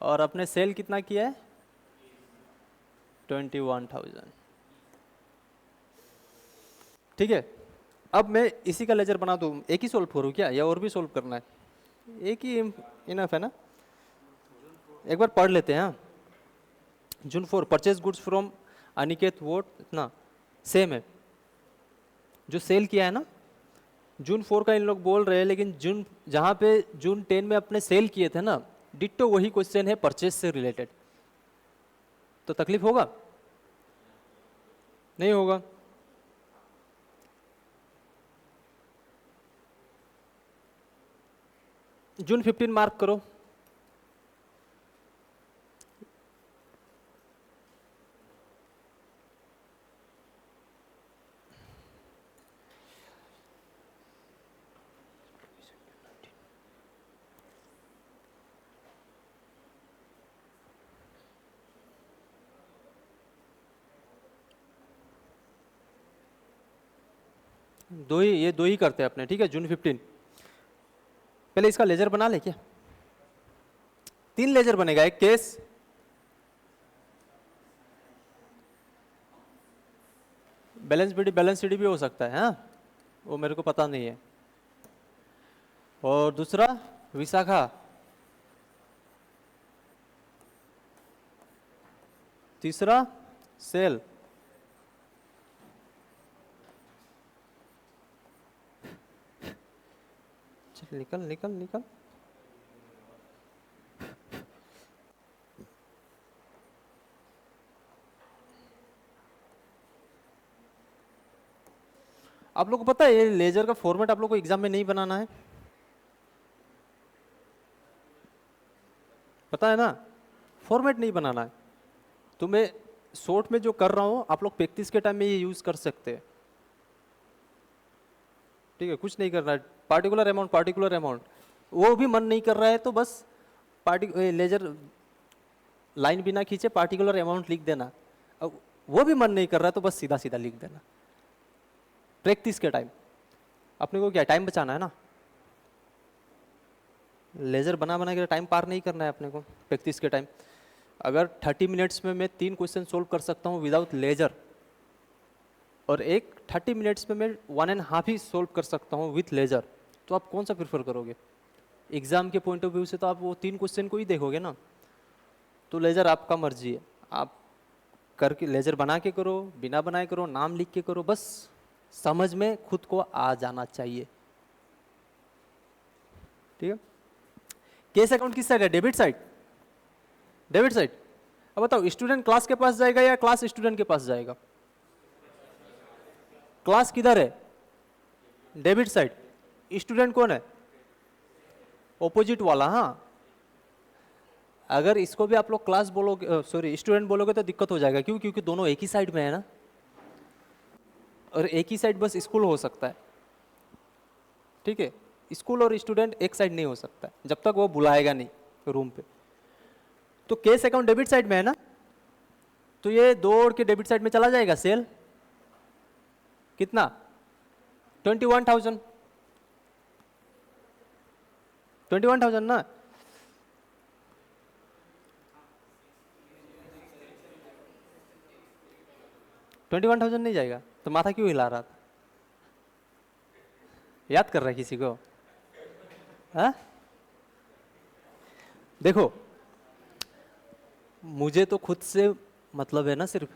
और अपने सेल कितना किया है 21,000, ठीक है। अब मैं इसी का लेजर बना दूं, एक ही सोल्व करूं क्या या और भी सोल्व करना है, एक ही इनफ है ना। एक बार पढ़ लेते हैं, हाँ। जून 4 purchase goods from Aniket vote, इतना सेम है जो सेल किया है ना, जून 4 का इन लोग बोल रहे हैं, लेकिन जून जहाँ पे जून 10 में अपने सेल किए थे ना, डिट्टो वही क्वेश्चन है परचेज से रिलेटेड, तो तकलीफ होगा, नहीं होगा। जून 15 मार्क करो, ये दो ही करते हैं अपने, ठीक है। जून 15 पहले इसका लेजर बना ले क्या, 3 लेजर बनेगा, एक केस, बैलेंस शीट भी हो सकता है, हाँ वो मेरे को पता नहीं है, और दूसरा विशाखा, तीसरा सेल, निकल निकल निकल, आप लोग को पता है ये लेजर का फॉर्मेट आप लोग को एग्जाम में नहीं बनाना है, पता है ना, फॉर्मेट नहीं बनाना है। तो मैं शॉर्ट में जो कर रहा हूं आप लोग प्रैक्टिस के टाइम में ये यूज कर सकते हैं, ठीक है। कुछ नहीं करना है, पार्टिकुलर अमाउंट, वो भी मन नहीं कर रहा है तो बस लेजर लाइन बिना खींचे पार्टिकुलर अमाउंट लिख देना, अब वो भी मन नहीं कर रहा है तो बस सीधा सीधा लिख देना। प्रैक्टिस के टाइम अपने को क्या टाइम बचाना है ना, लेजर बना बना के टाइम पार नहीं करना है अपने को प्रैक्टिस के टाइम। अगर 30 मिनट्स में मैं 3 क्वेश्चन सोल्व कर सकता हूँ विदाउट लेजर, और एक 30 मिनट्स में मैं 1.5 ही सोल्व कर सकता हूँ विथ लेजर, तो आप कौन सा प्रेफर करोगे। एग्जाम के पॉइंट ऑफ व्यू से तो आप वो 3 क्वेश्चन को ही देखोगे ना, तो लेजर आपका मर्जी है, आप करके लेजर बना के करो, बिना बनाए करो, नाम लिख के करो, बस समझ में खुद को आ जाना चाहिए, ठीक है। केस अकाउंट किस साइड है, डेबिट साइड, डेबिट साइड। अब बताओ स्टूडेंट क्लास के पास जाएगा या क्लास स्टूडेंट के पास जाएगा, क्लास किधर है, डेबिट साइड, स्टूडेंट कौन है? ऑपोजिट वाला। हाँ, अगर इसको भी आप लोग क्लास बोलोगे, सॉरी स्टूडेंट बोलोगे तो दिक्कत हो जाएगा। क्यों? क्योंकि दोनों एक ही साइड में है ना, और एक ही साइड बस स्कूल हो सकता है। ठीक है, स्कूल और स्टूडेंट एक साइड नहीं हो सकता जब तक वो बुलाएगा नहीं रूम पे। तो केस अकाउंट डेबिट साइड में है ना, तो ये दौड़ के डेबिट साइड में चला जाएगा। सेल कितना? 21,000। 21,000 ना, $21,000 नहीं जाएगा तो माथा क्यों हिला रहा था? याद कर रहा है किसी को? हाँ, देखो मुझे तो खुद से मतलब है ना, सिर्फ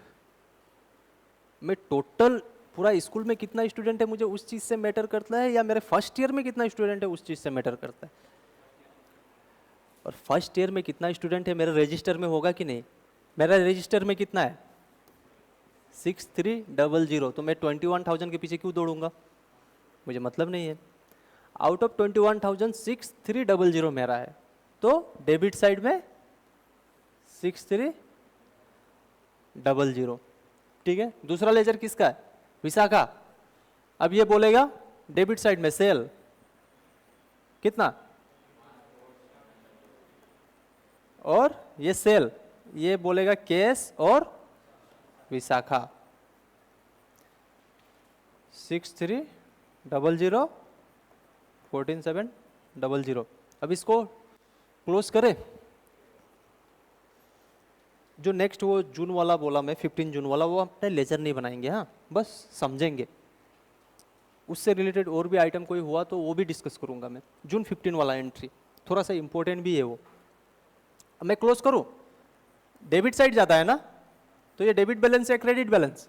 मैं टोटल पूरा स्कूल में कितना स्टूडेंट है मुझे उस चीज से मैटर करता है, या मेरे फर्स्ट ईयर में कितना स्टूडेंट है उस चीज से मैटर करता है। और फर्स्ट ईयर में कितना स्टूडेंट है मेरे रजिस्टर में होगा कि नहीं? मेरा रजिस्टर में कितना है? 6300। तो मैं 21,000 के पीछे क्यों दौड़ूंगा? मुझे मतलब नहीं है। आउट ऑफ 21,000 6300 मेरा है, तो डेबिट साइड में 6300। ठीक है, दूसरा लेजर किसका है? विशाखा। अब ये बोलेगा डेबिट साइड में सेल कितना, और ये सेल, ये बोलेगा केस और विशाखा। 6300 14700। अब इसको क्लोज करें। जो नेक्स्ट वो जून वाला बोला मैं, 15 जून वाला, वो अपने लेजर नहीं बनाएंगे। हाँ, बस समझेंगे। उससे रिलेटेड और भी आइटम कोई हुआ तो वो भी डिस्कस करूंगा मैं। जून 15 वाला एंट्री थोड़ा सा इंपॉर्टेंट भी है वो। अब मैं क्लोज करूं, डेबिट साइड जाता है ना, तो ये डेबिट बैलेंस या क्रेडिट बैलेंस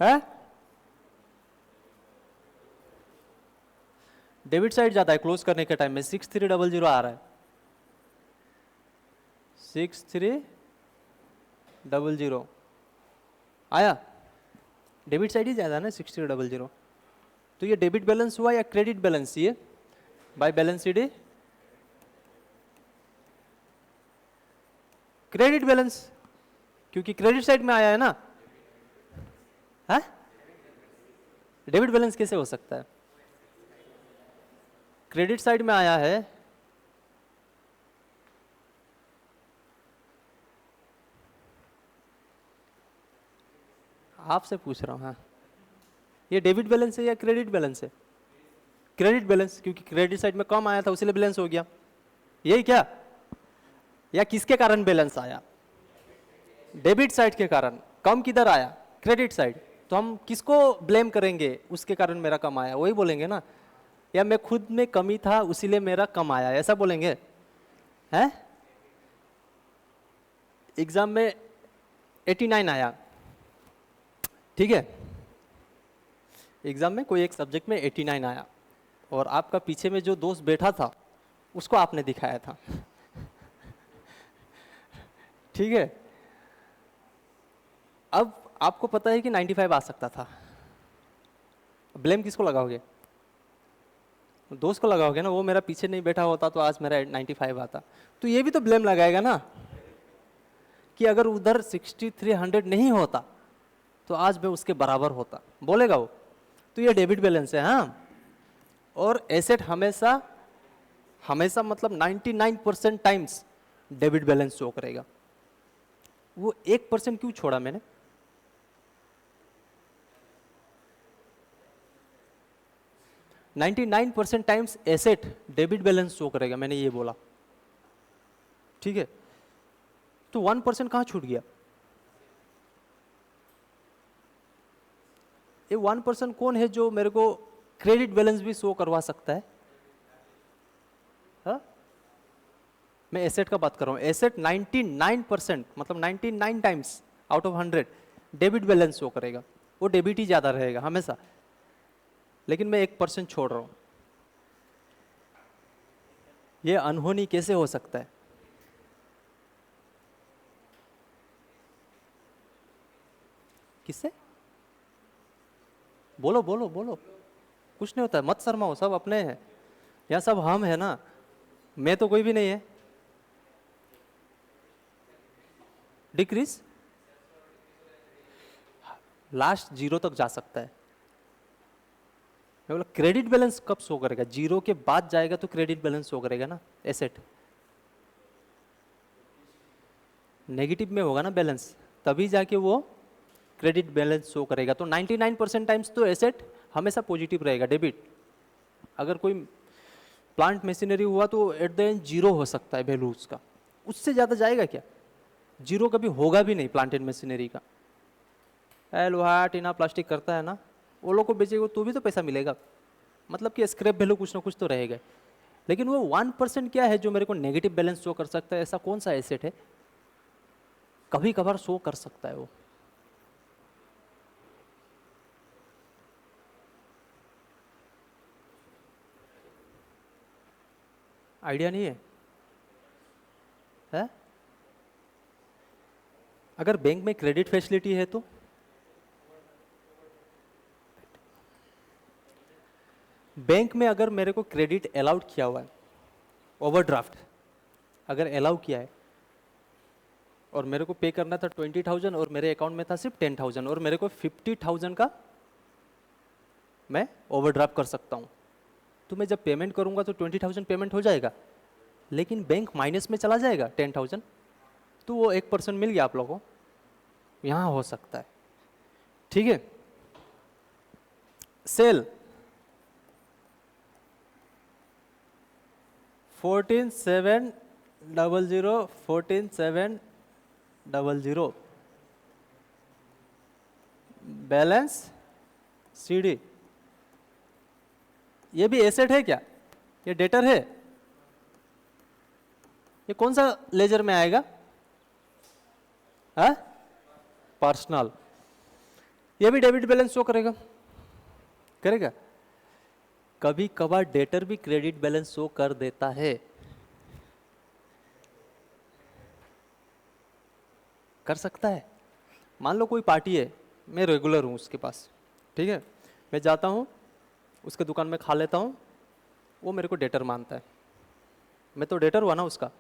है? डेबिट साइड जाता है क्लोज करने के टाइम में। 6300 आ रहा है, 6300 आया, डेबिट साइड ही जाता है ना 6300। तो ये डेबिट बैलेंस हुआ या क्रेडिट बैलेंस? ये by balance sheet credit balance, क्योंकि क्रेडिट साइड में आया है ना। है, डेबिट बैलेंस कैसे हो सकता है? क्रेडिट साइड में आया है, आपसे पूछ रहा हूं। हाँ, ये डेबिट बैलेंस है या क्रेडिट बैलेंस है? क्रेडिट बैलेंस, क्योंकि क्रेडिट साइड में कम आया था उसीलिए बैलेंस हो गया। यही क्या? या किसके कारण बैलेंस आया? डेबिट साइड के कारण। कम किधर आया? Credit side. तो हम किसको ब्लेम करेंगे उसके कारण मेरा कम आया? वही बोलेंगे ना, या मैं खुद में कमी था उसीलिए मेरा कम आया, ऐसा बोलेंगे? हैं? एग्जाम में 89 आया, ठीक है, एग्जाम में कोई एक सब्जेक्ट में 89 आया, और आपका पीछे में जो दोस्त बैठा था उसको आपने दिखाया था। ठीक है, अब आपको पता है कि 95 आ सकता था, ब्लेम किसको लगाओगे? दोस्त को लगाओगे ना, वो मेरा पीछे नहीं बैठा होता तो आज मेरा 95 आता। तो ये भी तो ब्लेम लगाएगा ना, कि अगर उधर 6300 नहीं होता तो आज मैं उसके बराबर होता, बोलेगा वो। तो ये डेबिट बैलेंस है। हाँ, और एसेट हमेशा हमेशा मतलब 99% टाइम्स डेबिट बैलेंस शो करेगा। वो 1% क्यों छोड़ा मैंने? Ninety 99% times asset debit balance show करेगा, मैंने ये बोला। ठीक है, तो 1% कहां छूट गया? ये 1% कौन है जो मेरे को क्रेडिट बैलेंस भी शो करवा सकता है? हा? मैं एसेट का बात कर रहा हूं। एसेट 99% मतलब 99 times out of 100 debit balance show करेगा, वो डेबिट ही ज्यादा रहेगा हमेशा। लेकिन मैं 1% छोड़ रहा हूं, ये अनहोनी कैसे हो सकता है? किससे? बोलो बोलो बोलो। कुछ नहीं होता है, मत शर्माओ, सब अपने हैं, यहाँ सब हम है ना, मैं तो कोई भी नहीं है। डिक्रीज लास्ट जीरो तक जा सकता है। मैं बोला क्रेडिट बैलेंस कब शो करेगा, जीरो के बाद जाएगा तो क्रेडिट बैलेंस शो करेगा ना। एसेट नेगेटिव में होगा ना बैलेंस, तभी जाके वो क्रेडिट बैलेंस शो करेगा। तो 99% टाइम्स तो एसेट हमेशा पॉजिटिव रहेगा, डेबिट। अगर कोई प्लांट मशीनरी हुआ तो एट द एंड जीरो हो सकता है वैल्यू उसका, उससे ज़्यादा जाएगा क्या, जीरो कभी होगा भी नहीं प्लांट एंड मशीनरी का। लोहा टीना प्लास्टिक करता है ना, वो लोग को बेचेगा तो भी तो पैसा मिलेगा, मतलब कि स्क्रैप वैल्यू कुछ ना कुछ तो रहेगा। लेकिन वो 1% क्या है जो मेरे को नेगेटिव बैलेंस शो कर सकता है, ऐसा कौन सा एसेट है, कभी कभार शो कर सकता है वो। आइडिया नहीं है? अगर बैंक में क्रेडिट फैसिलिटी है तो बैंक में अगर मेरे को क्रेडिट अलाउड किया हुआ है, ओवरड्राफ्ट अगर अलाउ किया है और मेरे को पे करना था 20,000 और मेरे अकाउंट में था सिर्फ 10,000 और मेरे को 50,000 का मैं ओवरड्राफ्ट कर सकता हूँ, तो मैं जब पेमेंट करूँगा तो 20,000 पेमेंट हो जाएगा, लेकिन बैंक माइनस में चला जाएगा 10,000, तो वो 1% मिल गया आप लोगों को, यहाँ हो सकता है। ठीक है, सेल 14,700 14,700 बैलेंस सीडी, ये भी एसेट है क्या, ये डेटर है, ये कौन सा लेजर में आएगा, हाँ पर्सनल, ये भी डेबिट बैलेंस शो करेगा, करेगा। कभी कभार डेटर भी क्रेडिट बैलेंस शो कर देता है, कर सकता है। मान लो कोई पार्टी है, मैं रेगुलर हूँ उसके पास, ठीक है, मैं जाता हूँ उसके दुकान में खा लेता हूँ, वो मेरे को डेटर मानता है, मैं तो डेटर हुआ ना उसका,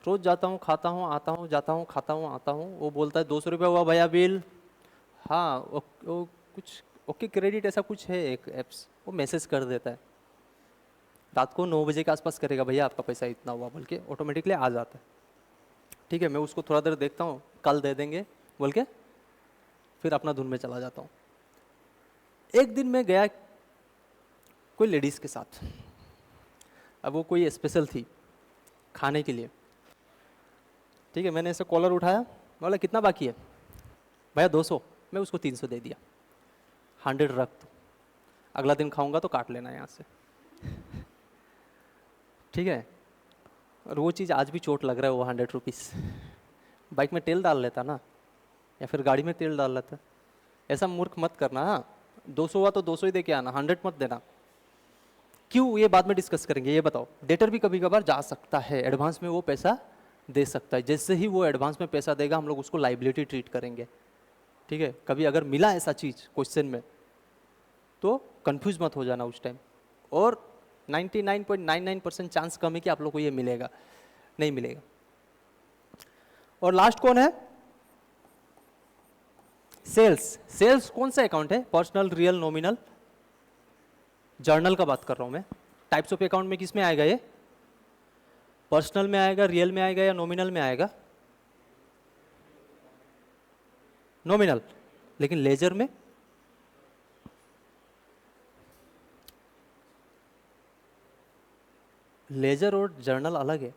रोज जाता हूँ खाता हूँ आता हूँ जाता हूँ खाता हूँ आता हूँ, वो बोलता है 200 रुपया हुआ भैया बिल, हाँ वो कुछ ओके क्रेडिट ऐसा कुछ है एक एप्स, वो मैसेज कर देता है, रात को 9 बजे के आसपास करेगा भैया आपका पैसा इतना हुआ बोल के, ऑटोमेटिकली आ जाता है। ठीक है, मैं उसको थोड़ा देर देखता हूँ, कल दे देंगे बोल के फिर अपना धुन में चला जाता हूँ। एक दिन मैं गया कोई लेडीज़ के साथ, अब वो कोई स्पेशल थी खाने के लिए, ठीक है, मैंने ऐसे कॉलर उठाया, बोला कितना बाकी है भैया 200, मैं उसको 300 दे दिया, 100 रख दो, अगला दिन खाऊंगा तो काट लेना यहाँ से। ठीक है, और वो चीज़ आज भी चोट लग रहा है, वो 100 रुपीज़ बाइक में तेल डाल लेता ना, या फिर गाड़ी में तेल डाल लेता, ऐसा मूर्ख मत करना। हाँ 200 हुआ तो 200 ही दे के आना, 100 मत देना। क्यों, ये बाद में डिस्कस करेंगे। ये बताओ, डेटर भी कभी कभार जा सकता है, एडवांस में वो पैसा दे सकता है, जैसे ही वो एडवांस में पैसा देगा हम लोग उसको लाइबिलिटी ट्रीट करेंगे। ठीक है, कभी अगर मिला ऐसा चीज़ क्वेश्चन में तो कंफ्यूज मत हो जाना उस टाइम, और 99.99% चांस कम है कि आप लोग को ये मिलेगा, नहीं मिलेगा। और लास्ट कौन है, सेल्स। सेल्स कौन सा अकाउंट है, पर्सनल, रियल, नॉमिनल, जर्नल का बात कर रहा हूं मैं। टाइप्स ऑफ अकाउंट में किस में आएगा, ये पर्सनल में आएगा, रियल में आएगा या नॉमिनल में आएगा, नॉमिनल। लेकिन लेजर में लेजर और जर्नल अलग है,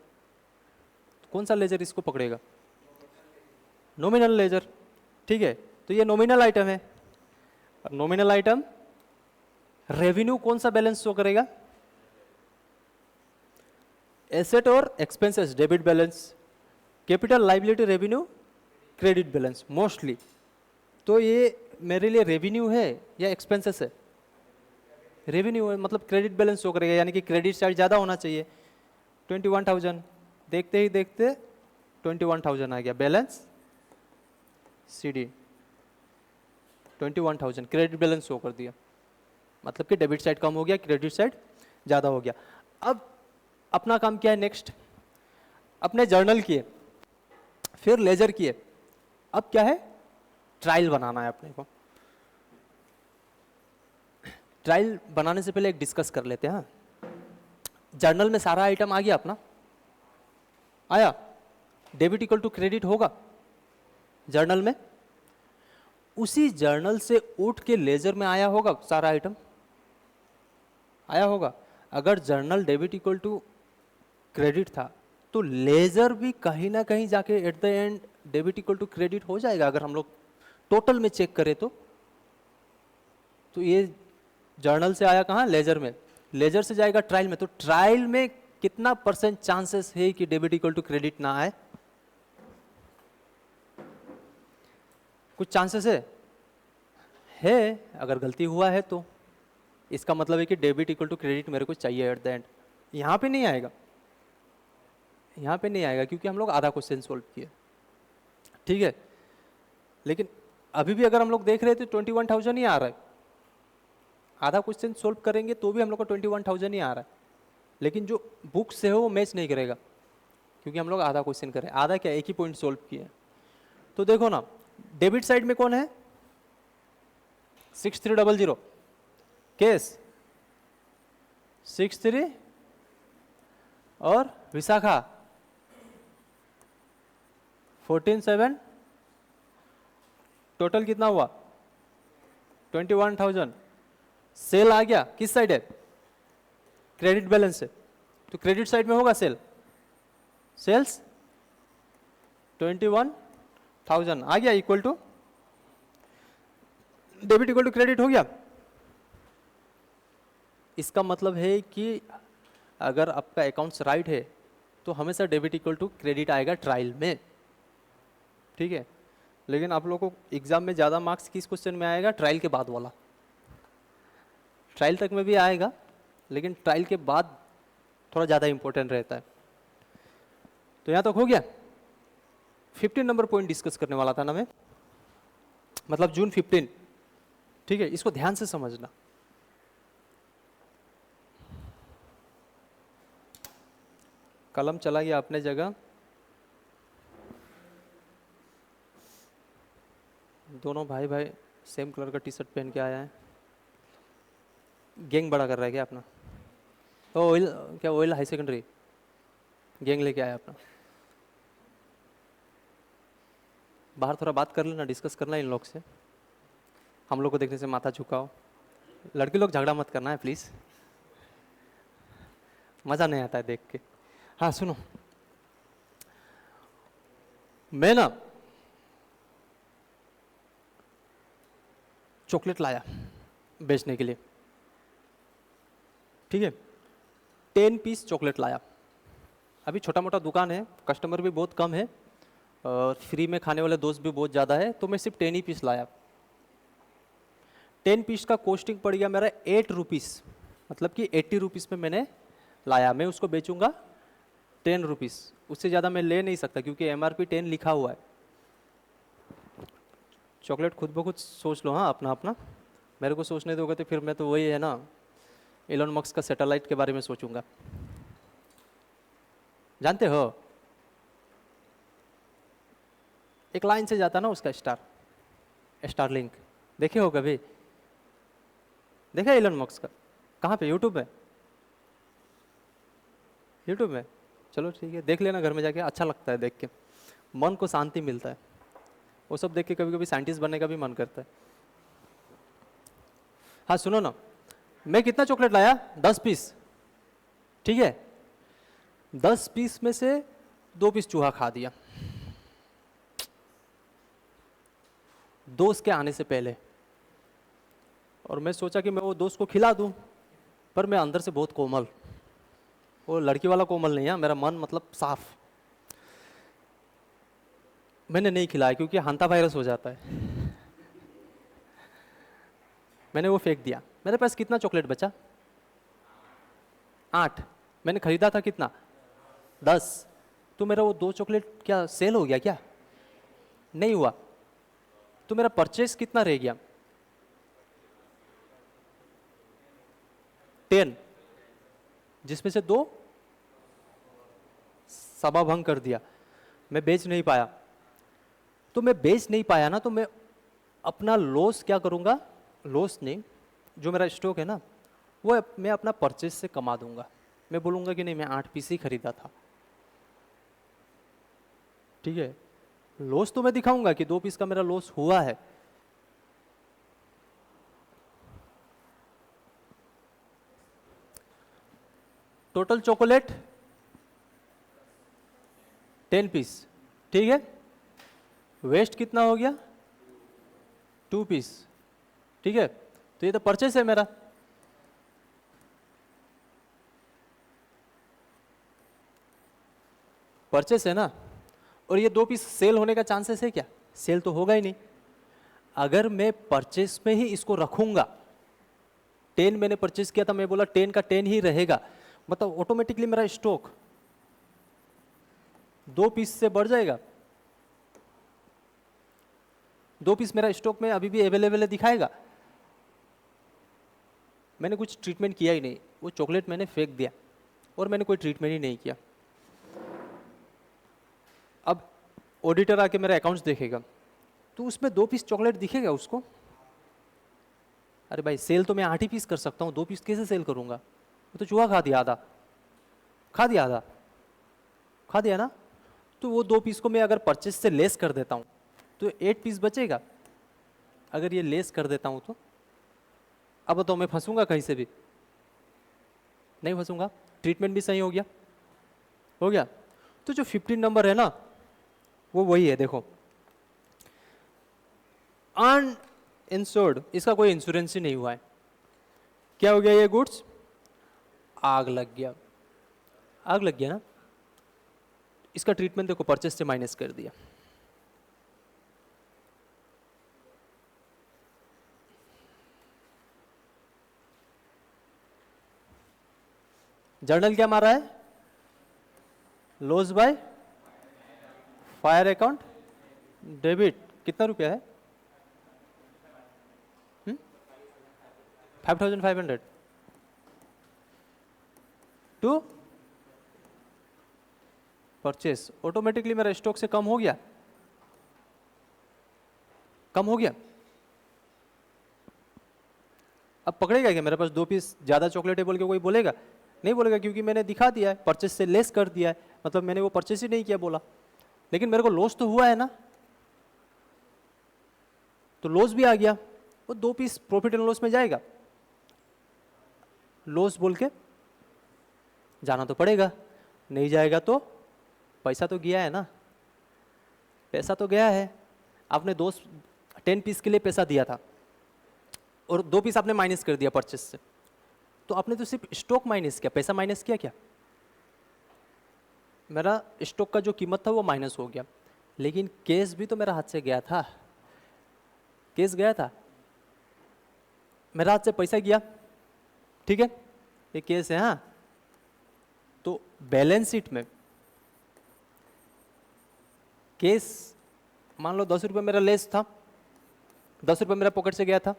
कौन सा लेजर इसको पकड़ेगा, नॉमिनल लेजर। ठीक है, तो ये नॉमिनल आइटम है, नॉमिनल आइटम रेवेन्यू कौन सा बैलेंस शो करेगा, एसेट और expenses debit balance, capital liability revenue credit balance mostly. तो ये मेरे लिए रेवेन्यू है या एक्सपेंसेस है, रेवेन्यू है, मतलब क्रेडिट बैलेंस शो करेगा, यानी कि क्रेडिट साइड ज़्यादा होना चाहिए। 21,000 देखते ही देखते 21,000 आ गया, balance CD 21,000 credit balance show कर दिया। मतलब कि डेबिट साइड कम हो गया, क्रेडिट साइड ज़्यादा हो गया। अब अपना काम क्या है नेक्स्ट, अपने जर्नल किए, फिर लेजर किए, अब क्या है, ट्रायल बनाना है अपने को। ट्रायल बनाने से पहले एक डिस्कस कर लेते हैं। जर्नल में सारा आइटम आ गया अपना, आया, डेबिट इक्वल टू क्रेडिट होगा जर्नल में, उसी जर्नल से उठ के लेजर में आया होगा सारा आइटम, आया होगा। अगर journal debit equal to credit था तो लेजर भी कहीं ना कहीं जाके at the end debit equal to credit हो जाएगा। अगर हम लोग टोटल में चेक करें तो ये जर्नल से आया कहाँ, लेजर में, लेजर से जाएगा ट्रायल में, तो ट्रायल में कितना % चांसेस है कि डेबिट इक्वल टू क्रेडिट ना आए, कुछ चांसेस है अगर गलती हुआ है तो इसका मतलब है कि डेबिट इक्वल टू क्रेडिट मेरे को चाहिए एट द एंड। यहाँ पे नहीं आएगा, यहाँ पे नहीं आएगा क्योंकि हम लोग आधा क्वेश्चन सोल्व किए, ठीक है। लेकिन अभी भी अगर हम लोग देख रहे थे 21,000 ही आ रहा है, आधा क्वेश्चन सोल्व करेंगे तो भी हम लोग को 21,000 ही आ रहा है, लेकिन जो बुक से हो वो मैच नहीं करेगा क्योंकि हम लोग आधा क्वेश्चन करें, आधा क्या, एक ही पॉइंट सोल्व किए। तो देखो ना, डेबिट साइड में कौन है, 6300 केस, 63 और विशाखा 14,700, टोटल कितना हुआ 21,000। सेल आ गया किस साइड है, क्रेडिट बैलेंस से, तो क्रेडिट साइड में होगा सेल, सेल्स 21,000 आ गया, equal to debit equal to credit हो गया। इसका मतलब है कि अगर आपका अकाउंट्स राइट है तो हमेशा डेबिट इक्वल टू क्रेडिट आएगा ट्रायल में, ठीक है। लेकिन आप लोगों को एग्जाम में ज़्यादा मार्क्स किस क्वेश्चन में आएगा, ट्रायल के बाद वाला, ट्रायल तक में भी आएगा लेकिन ट्रायल के बाद थोड़ा ज़्यादा इंपॉर्टेंट रहता है। तो यहाँ तक हो गया। 15 नंबर पॉइंट डिस्कस करने वाला था ना मैं, मतलब जून 15, ठीक है, इसको ध्यान से समझना। कलम चला गया अपने जगह, दोनों भाई भाई सेम कलर का टी शर्ट पहन के आया है, गैंग बड़ा कर रहा है क्या अपना, ऑयल क्या, ऑयल हाई सेकेंडरी गैंग लेके आया अपना। बाहर थोड़ा बात कर लेना, डिस्कस करना इन लोग से, हम लोग को देखने से माथा झुकाओ, लड़के लोग झगड़ा मत करना है प्लीज़, मज़ा नहीं आता है देख के। हाँ सुनो, मैं ना चॉकलेट लाया बेचने के लिए, ठीक है, 10 पीस चॉकलेट लाया। अभी छोटा मोटा दुकान है, कस्टमर भी बहुत कम है और फ्री में खाने वाले दोस्त भी बहुत ज़्यादा है, तो मैं सिर्फ 10 ही पीस लाया। 10 पीस का कॉस्टिंग पड़ गया मेरा 8 रुपीज़, मतलब कि 80 रुपीज़ में मैंने लाया। मैं उसको बेचूंगा 10 रुपीज़, उससे ज़्यादा मैं ले नहीं सकता क्योंकि MRP 10 लिखा हुआ है। चॉकलेट खुद ब खुद सोच लो, हाँ अपना अपना, मेरे को सोचने दोगे तो फिर मैं तो वही है ना, एलन मस्क का सैटेलाइट के बारे में सोचूंगा, जानते हो, एक लाइन से जाता ना उसका स्टारलिंक, देखे हो कभी, देखा एलन मस्क का, कहाँ पे, यूट्यूब में, यूट्यूब में, चलो ठीक है देख लेना घर में जाके, अच्छा लगता है देख के, मन को शांति मिलता है, वो सब देख के कभी कभी साइंटिस्ट बनने का भी मन करता है। हाँ सुनो ना, मैं कितना चॉकलेट लाया, 10 पीस, ठीक है, 10 पीस में से 2 पीस चूहा खा दिया दोस्त के आने से पहले, और मैं सोचा कि मैं वो दोस्त को खिला दूं, पर मैं अंदर से बहुत कोमल, वो लड़की वाला कोमल नहीं है, मेरा मन मतलब साफ, मैंने नहीं खिलाया क्योंकि हांता वायरस हो जाता है, मैंने वो फेंक दिया। मेरे पास कितना चॉकलेट बचा, 8, मैंने खरीदा था कितना, 10, तो मेरा वो 2 चॉकलेट क्या सेल हो गया क्या, नहीं हुआ, तो मेरा परचेस कितना रह गया, 10, जिसमें से 2 सभा भंग कर दिया, मैं बेच नहीं पाया। तो मैं बेच नहीं पाया ना, तो मैं अपना लॉस क्या करूंगा, लॉस नहीं, जो मेरा स्टॉक है ना वो मैं अपना परचेज से कमा दूंगा। मैं बोलूंगा कि नहीं मैं 8 पीस ही खरीदा था, ठीक है। लॉस तो मैं दिखाऊंगा कि 2 पीस का मेरा लॉस हुआ है। टोटल चॉकलेट 10 पीस, ठीक है। वेस्ट कितना हो गया, 2 पीस, ठीक है। तो ये तो परचेस है मेरा। परचेस है ना, और ये 2 पीस सेल होने का चांसेस है क्या, सेल तो होगा ही नहीं। अगर मैं परचेस में ही इसको रखूंगा, 10 मैंने परचेस किया था, मैं बोला 10 का 10 ही रहेगा, मतलब ऑटोमेटिकली मेरा स्टॉक 2 पीस से बढ़ जाएगा। 2 पीस मेरा स्टॉक में अभी भी अवेलेबल है दिखाएगा। मैंने कुछ ट्रीटमेंट किया ही नहीं, वो चॉकलेट मैंने फेंक दिया और मैंने कोई ट्रीटमेंट ही नहीं किया। अब ऑडिटर आके मेरा अकाउंट्स देखेगा तो उसमें 2 पीस चॉकलेट दिखेगा उसको, अरे भाई सेल तो मैं 8 ही पीस कर सकता हूँ, 2 पीस कैसे सेल करूंगा, वो तो चूहा खा दिया आधा, खा दिया आधा, खा दिया ना। तो वो 2 पीस को मैं अगर परचेस से लेस कर देता हूँ तो 8 पीस बचेगा। अगर ये लेस कर देता हूँ तो अब तो मैं फंसूंगा कहीं से भी, नहीं फंसूंगा। ट्रीटमेंट भी सही हो गया, हो गया। तो जो 15 नंबर है ना वो वही है, देखो अनइंश्योर्ड, इसका कोई इंश्योरेंस ही नहीं हुआ है। क्या हो गया, ये गुड्स आग लग गया, आग लग गया ना, इसका ट्रीटमेंट देखो परचेस से माइनस कर दिया। जर्नल क्या मारा है, loss by fire account debit, कितना रुपया है, 5500 टू परचेस। ऑटोमेटिकली मेरा स्टॉक से कम हो गया, कम हो गया। अब पकड़ेगा क्या, मेरे पास 2 पीस ज्यादा चॉकलेट है बोल के कोई बोलेगा, नहीं बोलेगा, क्योंकि मैंने दिखा दिया है, परचेस से लेस कर दिया है, मतलब मैंने वो परचेस ही नहीं किया बोला। लेकिन मेरे को लॉस तो हुआ है ना, तो लॉस भी आ गया, वो 2 पीस प्रॉफिट एंड लॉस में जाएगा, लॉस बोल के जाना तो पड़ेगा, नहीं जाएगा तो पैसा तो गया है ना, पैसा तो गया है। आपने 10 पीस के लिए पैसा दिया था और 2 पीस आपने माइनस कर दिया परचेस से, तो आपने तो सिर्फ स्टॉक माइनस किया, पैसा माइनस किया क्या, मेरा स्टॉक का जो कीमत था वो माइनस हो गया। लेकिन केस भी तो मेरा हाथ से गया था, केस गया था, मेरा हाथ से पैसा गया, ठीक है, ये केस है। हाँ, तो बैलेंस शीट में केस मान लो 10 रुपये मेरा लेस था, 10 रुपये मेरा पॉकेट से गया था,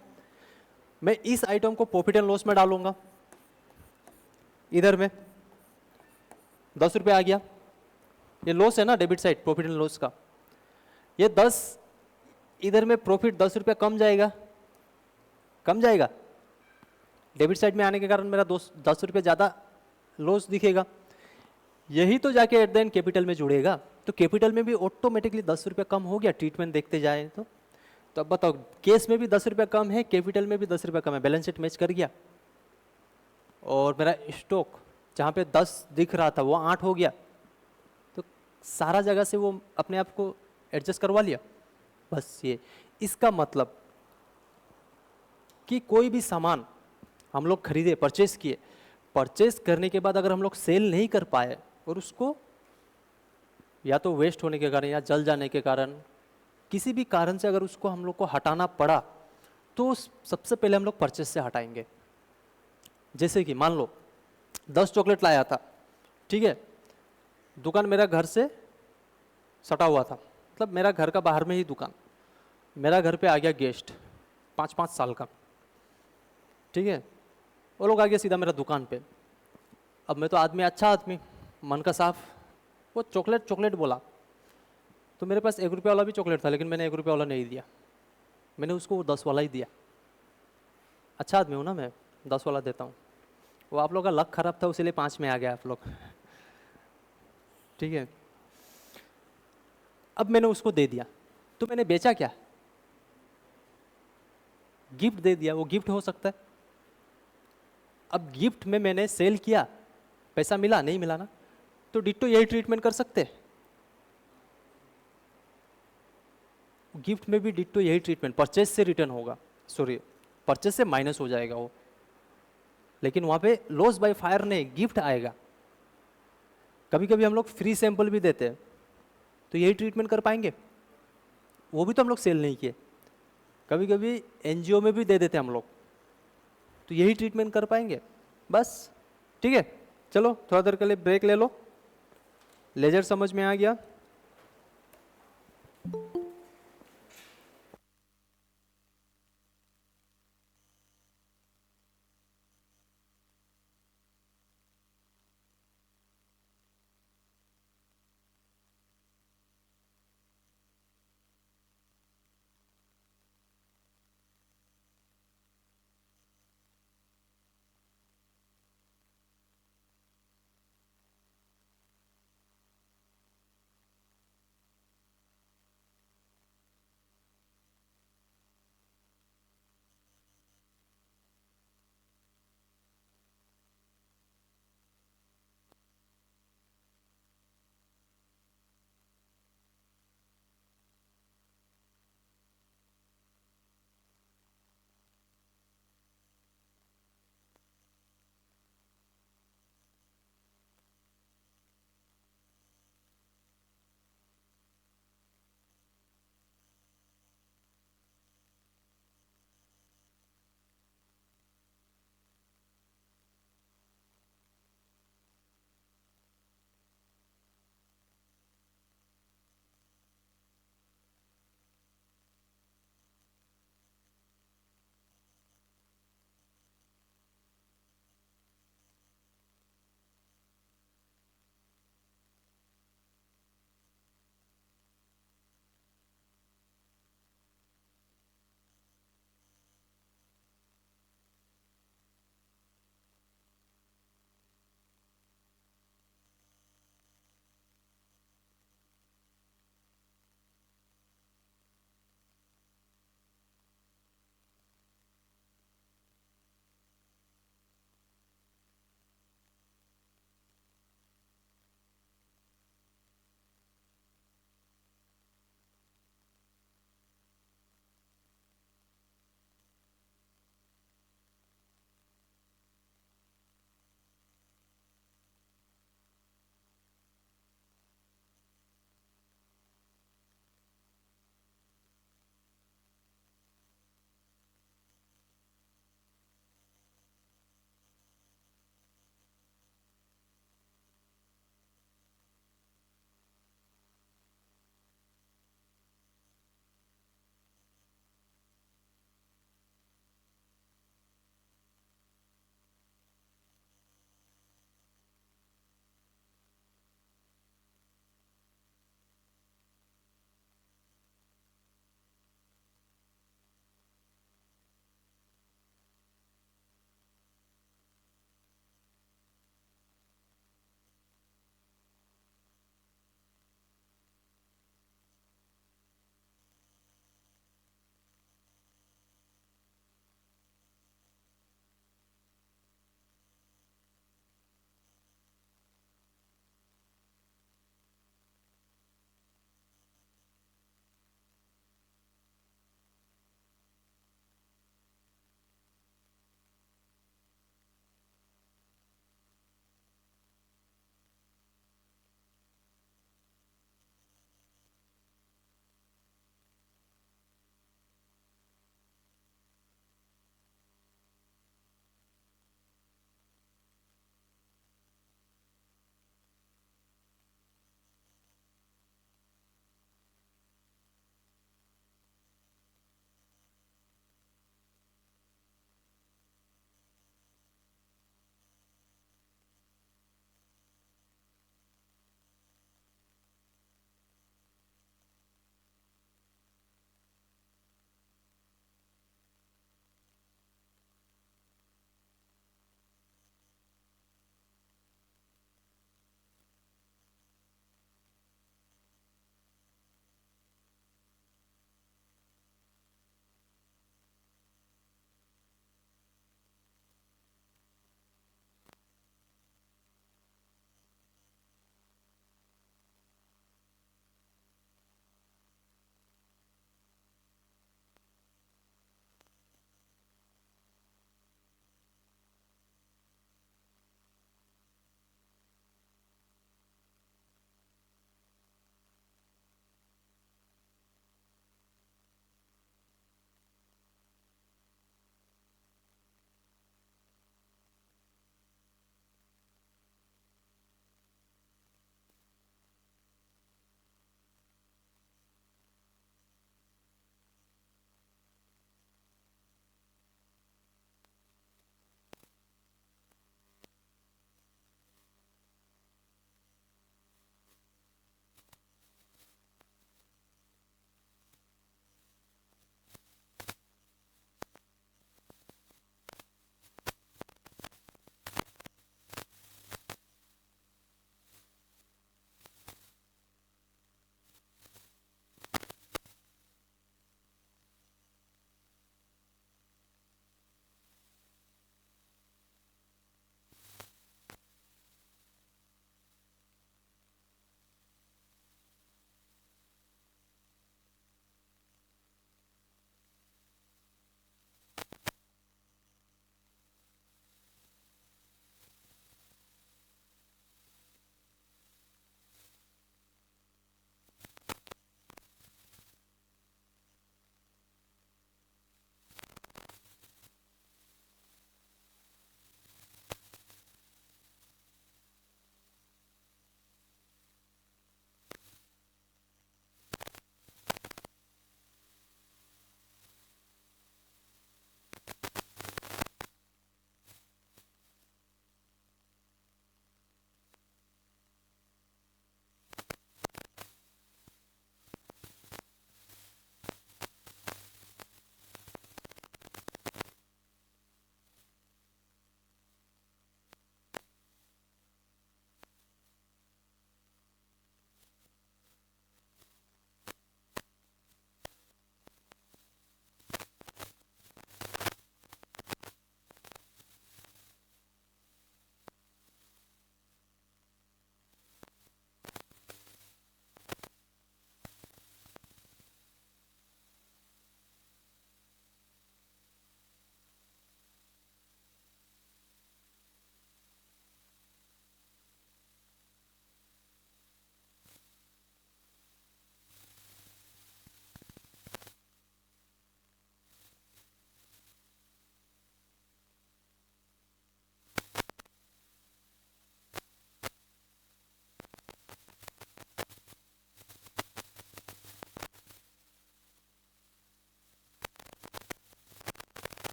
मैं इस आइटम को प्रॉफिट एंड लॉस में डालूंगा, इधर में 10 रुपये आ गया, ये लॉस है ना debit side profit and loss का, ये 10 इधर में प्रॉफिट 10 रुपया कम जाएगा, कम जाएगा, डेबिट साइड में आने के कारण मेरा 10 रुपये ज़्यादा लॉस दिखेगा, यही तो जाके एट द एंड कैपिटल में जुड़ेगा। तो कैपिटल में भी ऑटोमेटिकली 10 रुपये कम हो गया, ट्रीटमेंट देखते जाए तो अब बताओ, केस में भी 10 रुपये कम है, कैपिटल में भी 10 रुपये कम है, बैलेंस शीट मैच कर गया, और मेरा स्टॉक जहाँ पे 10 दिख रहा था वो 8 हो गया, तो सारा जगह से वो अपने आप को एडजस्ट करवा लिया। बस ये इसका मतलब कि कोई भी सामान हम लोग खरीदे, परचेस किए, परचेस करने के बाद अगर हम लोग सेल नहीं कर पाए और उसको या तो वेस्ट होने के कारण या जल जाने के कारण, किसी भी कारण से अगर उसको हम लोग को हटाना पड़ा, तो सबसे पहले हम लोग परचेस से हटाएंगे। जैसे कि मान लो 10 चॉकलेट लाया था, ठीक है, दुकान मेरा घर से सटा हुआ था, मतलब मेरा घर का बाहर में ही दुकान, मेरा घर पे आ गया गेस्ट 5-5 साल का, ठीक है, वो लोग आ गया सीधा मेरा दुकान पे। अब मैं तो आदमी, अच्छा आदमी, मन का साफ, वो चॉकलेट चॉकलेट बोला। तो मेरे पास 1 रुपये वाला भी चॉकलेट था, लेकिन मैंने 1 रुपये वाला नहीं दिया, मैंने उसको वो 10 वाला ही दिया। अच्छा आदमी हूँ ना मैं, 10 वाला देता हूँ। वो आप लोग का लक खराब था, इसीलिए 5 में आ गया आप लोग। ठीक है, अब मैंने उसको दे दिया, तो मैंने बेचा क्या? गिफ्ट दे दिया। वो गिफ्ट हो सकता है। अब गिफ्ट में मैंने सेल किया, पैसा मिला नहीं मिला ना, तो डिट्टो यही ट्रीटमेंट कर सकते हैं। गिफ्ट में भी डिट्टो यही ट्रीटमेंट, परचेज से रिटर्न होगा, सॉरी परचेज से माइनस हो जाएगा वो, लेकिन वहां पे लॉस बाय फायर नहीं, गिफ्ट आएगा। कभी कभी हम लोग फ्री सैंपल भी देते हैं, तो यही ट्रीटमेंट कर पाएंगे? वो भी तो हम लोग सेल नहीं किए। कभी कभी एनजीओ में भी दे देते हैं हम लोग, तो यही ट्रीटमेंट कर पाएंगे? बस। ठीक है, चलो थोड़ा देर के लिए ब्रेक ले लो। लेजर समझ में आ गया?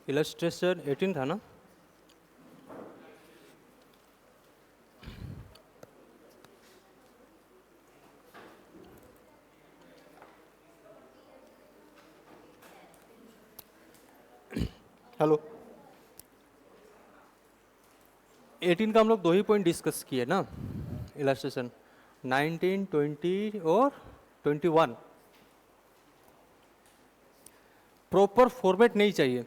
इलस्ट्रेशन 18 था ना? हेलो, 18 का हम लोग 2 ही पॉइंट डिस्कस किए ना, इलस्ट्रेशन 19, 20 और 21। प्रॉपर फॉर्मेट नहीं चाहिए,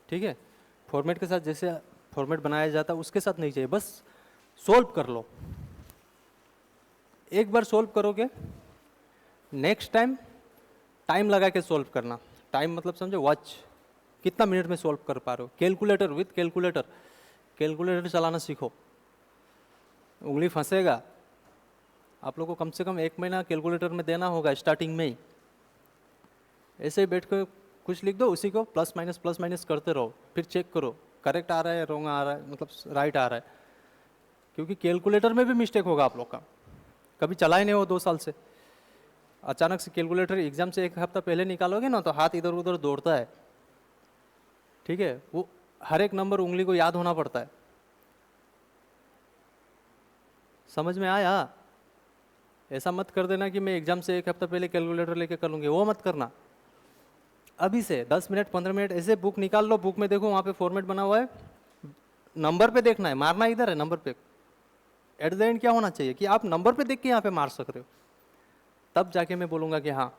ठीक है? फॉर्मेट के साथ जैसे फॉर्मेट बनाया जाता है उसके साथ नहीं चाहिए, बस सोल्व कर लो। एक बार सोल्व करोगे, नेक्स्ट टाइम टाइम लगा के सोल्व करना। टाइम मतलब समझो वॉच, कितना मिनट में सोल्व कर पा रहे हो। कैलकुलेटर, विथ कैलकुलेटर, कैलकुलेटर चलाना सीखो। उंगली फंसेगा, आप लोग को कम से कम 1 महीना कैलकुलेटर में देना होगा स्टार्टिंग में ही। ऐसे ही बैठ कर कुछ लिख दो, उसी को प्लस माइनस करते रहो, फिर चेक करो करेक्ट आ रहा है, रॉन्ग आ रहा है, मतलब राइट आ रहा है। क्योंकि कैलकुलेटर में भी मिस्टेक होगा आप लोग का, कभी चला ही नहीं हो 2 साल से। अचानक से कैलकुलेटर एग्जाम से 1 हफ्ता पहले निकालोगे ना तो हाथ इधर उधर दौड़ता है, ठीक है? वो हर एक नंबर उंगली को याद होना पड़ता है। समझ में आया? ऐसा मत कर देना कि मैं एग्जाम से 1 हफ्ता पहले कैलकुलेटर लेके कर लूँगी, वो मत करना। अभी से 10 मिनट 15 मिनट ऐसे बुक निकाल लो, बुक में देखो वहाँ पे फॉर्मेट बना हुआ है, नंबर पे देखना है, मारना इधर है नंबर पे। एट द एंड क्या होना चाहिए कि आप नंबर पे देख के यहाँ पे मार सक रहे हो, तब जाके मैं बोलूँगा कि हाँ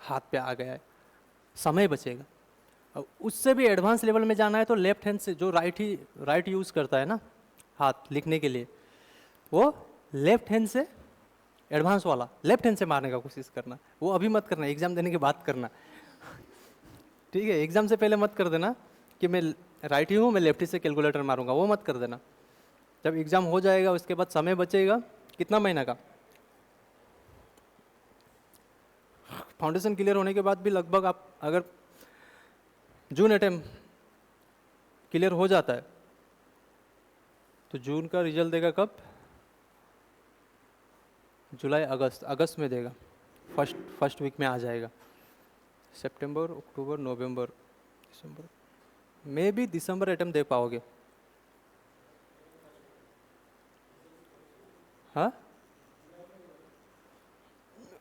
हाथ पे आ गया है, समय बचेगा। अब उससे भी एडवांस लेवल में जाना है तो लेफ्ट हैंड से, जो राइट यूज़ करता है ना हाथ लिखने के लिए, वो लेफ्ट हैंड से, एडवांस वाला लेफ्ट हैंड से मारने का कोशिश करना। वो अभी मत करना, एग्जाम देने के बाद करना, ठीक है? एग्जाम से पहले मत कर देना कि मैं राइट ही हूँ, मैं लेफ्टी से कैलकुलेटर मारूंगा, वो मत कर देना। जब एग्जाम हो जाएगा उसके बाद समय बचेगा, कितना महीना का, फाउंडेशन क्लियर होने के बाद भी लगभग आप अगर जून अटेम्प्ट क्लियर हो जाता है तो जून का रिजल्ट देगा कब? जुलाई अगस्त में देगा, फर्स्ट वीक में आ जाएगा। सितंबर, अक्टूबर, नवंबर, दिसंबर, मे भी दिसंबर अटेम्प्ट दे पाओगे। हाँ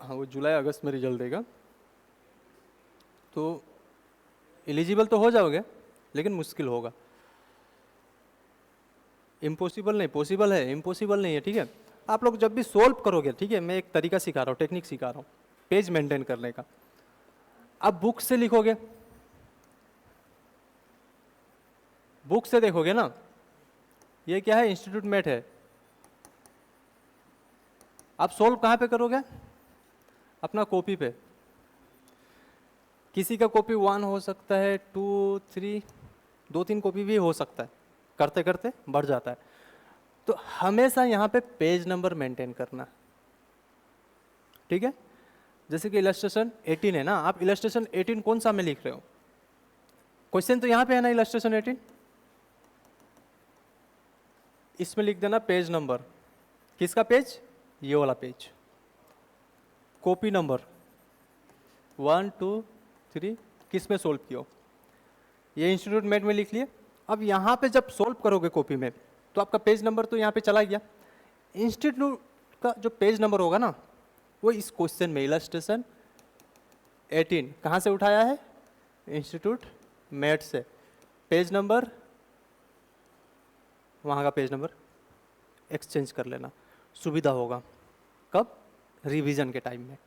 हाँ, वो जुलाई अगस्त में रिजल्ट देगा, तो एलिजिबल तो हो जाओगे, लेकिन मुश्किल होगा। इम्पॉसिबल नहीं, पॉसिबल है, इम्पॉसिबल नहीं है, ठीक है? आप लोग जब भी सोल्व करोगे, ठीक है, मैं एक तरीका सिखा रहा हूँ, टेक्निक सिखा रहा हूँ पेज मेंटेन करने का। आप बुक से लिखोगे, बुक से देखोगे ना, ये क्या है, इंस्टीट्यूट मेट है। आप सोल्व कहाँ पे करोगे? अपना कॉपी पे। किसी का कॉपी 1 हो सकता है, 2, 3, 2-3 कॉपी भी हो सकता है, करते करते बढ़ जाता है। तो हमेशा यहाँ पे पेज नंबर मेंटेन करना, ठीक है? जैसे कि इलस्ट्रेशन 18 है ना, आप इलस्ट्रेशन 18 कौन सा में लिख रहे हो? क्वेश्चन तो यहाँ पे है ना, इलस्ट्रेशन 18, इसमें लिख देना पेज नंबर। किसका पेज? ये वाला पेज। कॉपी नंबर 1, 2, 3 किस में सोल्व किया, ये इंस्टीट्यूट मेट में लिख लिए। अब यहाँ पे जब सोल्व करोगे कॉपी में तो आपका पेज नंबर तो यहाँ पे चला गया। इंस्टीट्यूट का जो पेज नंबर होगा ना, वो इस क्वेश्चन में इलस्ट्रेशन 18 कहाँ से उठाया है? इंस्टीट्यूट मेट से। पेज नंबर, वहाँ का पेज नंबर एक्सचेंज कर लेना, सुविधा होगा। कब? रिवीजन के टाइम में।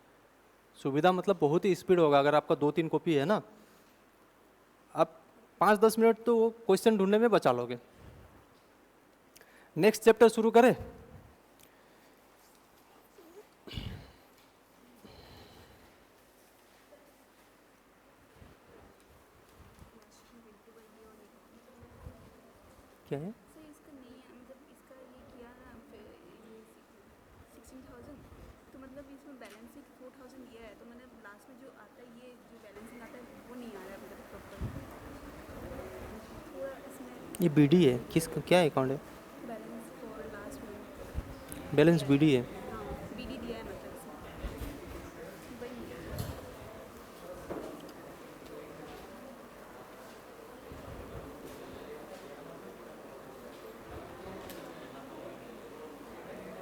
सुविधा मतलब बहुत ही स्पीड होगा। अगर आपका 2-3 कॉपी है ना, आप 5-10 मिनट तो वो क्वेश्चन ढूंढने में बचा लोगे। नेक्स्ट चैप्टर शुरू करें? क्या है? सर इसका नहीं है, मतलब इसका ये किया ना फिर ये 16,000, तो मतलब इसमें बैलेंस शीट 4,000 दिया है, तो मतलब लास्ट में जो आता है, ये जो बैलेंसिंग आता है वो नहीं आ रहा है मतलब प्रॉपर पूरा इसमें। ये बीडी है, किस क्या अकाउंट है? Balance for last month balance दिया है। बीडी है। हाँ, बीडी दिया है मतलब इसमें, वही नहीं आ रहा है।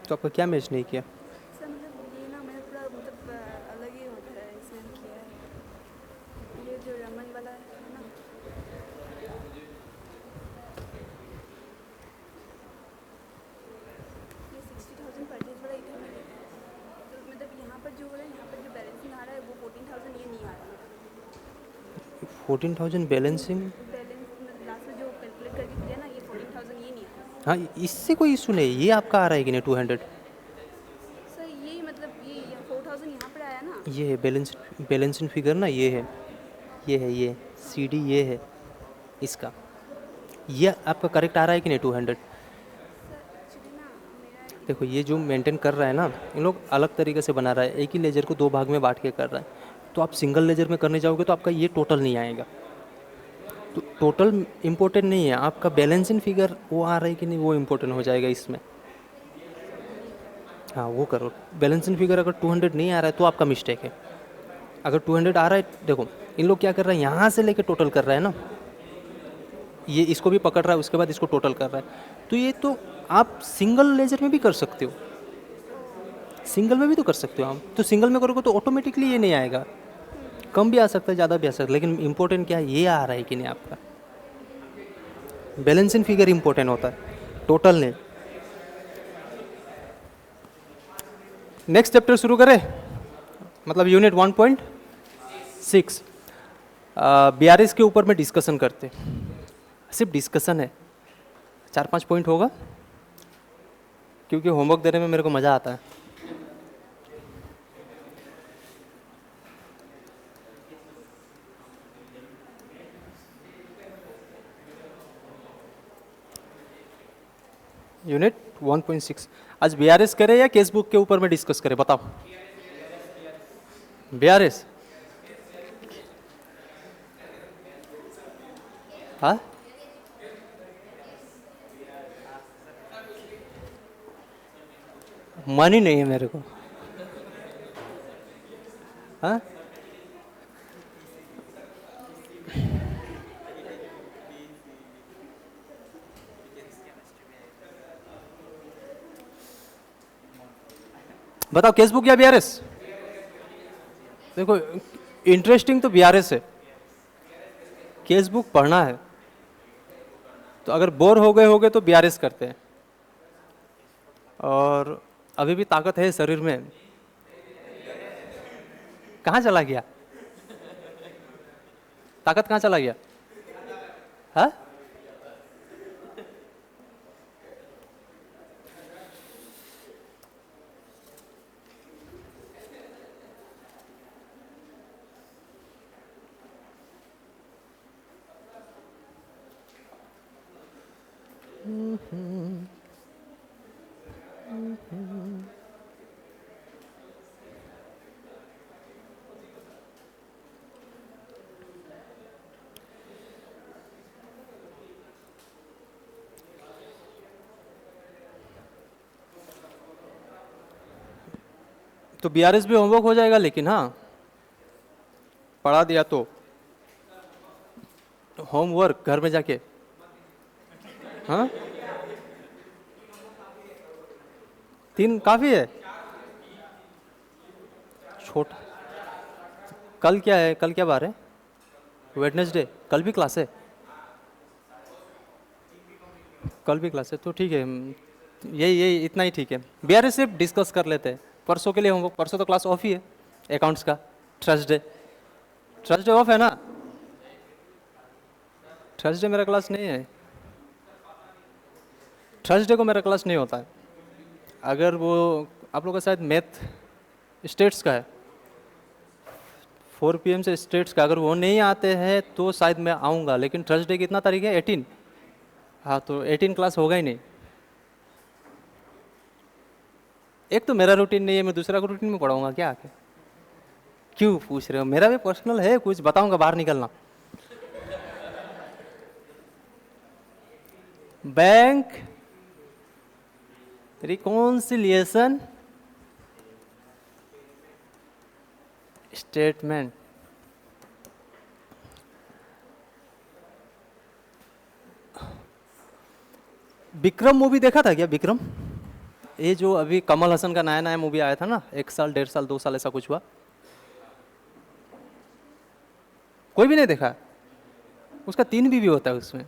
तो आपका क्या मैच नहीं किया? सर मतलब ये ना मैंने पूरा मतलब अलग ही होता है ऐसे किया है। ये जो रमन वाला है ना, ये 60,000 परचेज वाला इधर में लिखा है। तो मतलब यहाँ पर जो हो रहा है, यहाँ पर जो बैलेंसिंग आ रहा है वो 14,000 ये नहीं आ रहा। 14,000 बैलेंसिंग? बैलेंस मतलब लास्ट में जो कैलकुलेट करके किया ना, ये 14,000 ये नहीं आ रहा। हाँ, इससे कोई इशू नहीं, ये आपका आ रहा है कि नहीं 200? सर यही मतलब ये 4,000 यहाँ पर आया ना। ये है बैलेंसिंग फिगर ना, ये है, ये CD ये है इसका, ये आपका करेक्ट आ रहा है कि नहीं 200? सर एक्चुअली ना मेरा देखो ये जो मेंटेन कर रहा है ना, इन लोग अलग तरीके से बना रहा है, एक ही लेजर को 2 भाग में बांट के कर रहा है। तो आप सिंगल लेजर में करने जाओगे तो आपका ये टोटल नहीं आएगा। तो टोटल इम्पोर्टेंट नहीं है, आपका बैलेंसिंग फिगर वो आ रहा है कि नहीं वो इम्पोर्टेंट हो जाएगा इसमें। हाँ वो करो, बैलेंसिंग फिगर अगर 200 नहीं आ रहा है तो आपका मिस्टेक है। अगर 200 आ रहा है, देखो इन लोग क्या कर रहे हैं, यहाँ से लेके टोटल कर रहा है ना, ये इसको भी पकड़ रहा है उसके बाद इसको टोटल कर रहा है। तो ये तो आप सिंगल लेजर में भी कर सकते हो, सिंगल में भी तो कर सकते हो आप। तो सिंगल में करोगे तो ऑटोमेटिकली ये नहीं आएगा, कम भी आ सकता है ज़्यादा भी आ सकता है, लेकिन इंपॉर्टेंट क्या है, ये आ रहा है कि नहीं आपका। बैलेंसिंग फिगर इंपॉर्टेंट होता है, टोटल नहीं। नेक्स्ट चैप्टर शुरू करें, मतलब यूनिट 1.6 BRS के ऊपर में डिस्कशन करते, सिर्फ डिस्कशन है, 4-5 पॉइंट होगा, क्योंकि होमवर्क देने में मेरे को मज़ा आता है। यूनिट 1.6 आज BRS करें या केस बुक के ऊपर में डिस्कस करें, बताओ। BRS, हाँ मन ही नहीं है मेरे को, हाँ बताओ, केस बुक या BRS? देखो इंटरेस्टिंग तो BRS है, केस बुक पढ़ना है, तो अगर बोर हो गए होगे तो BRS करते हैं। और अभी भी ताकत है शरीर में, कहाँ चला गया ताकत, कहाँ चला गया, हाँ तो BRS भी होमवर्क हो जाएगा, लेकिन हाँ पढ़ा दिया तो होमवर्क घर में जाके, हाँ 3 काफ़ी है, छोटा। कल क्या है, कल क्या बार है, वेडनेसडे, कल भी क्लास है, कल भी क्लास है, तो ठीक है, यही इतना ही ठीक है। BRS सिर्फ डिस्कस कर लेते हैं, परसों के लिए होमवर्क, परसों तो क्लास ऑफ ही है अकाउंट्स का, थर्सडे ऑफ है ना, थर्सडे मेरा क्लास नहीं है, थर्सडे को मेरा क्लास नहीं होता है। अगर वो आप लोगों का शायद मैथ स्टेट्स का है, 4 PM से स्टेट्स का, अगर वो नहीं आते हैं तो शायद मैं आऊँगा, लेकिन थर्सडे कितना तारीख है, 18, हाँ तो 18 क्लास होगा ही नहीं। एक तो मेरा रूटीन नहीं है, मैं दूसरा को रूटीन में पढ़ाऊँगा क्या आके, क्यों पूछ रहे हो, मेरा भी पर्सनल है, कुछ बताऊँगा बाहर निकलना। Bank reconciliation statement, Vikram movie देखा था क्या, विक्रम? ये जो अभी कमल हसन का नया नया मूवी आया था ना, 1 साल 1.5 साल 2 साल ऐसा कुछ हुआ, कोई भी नहीं देखा? उसका 3 बीवी होता है उसमें,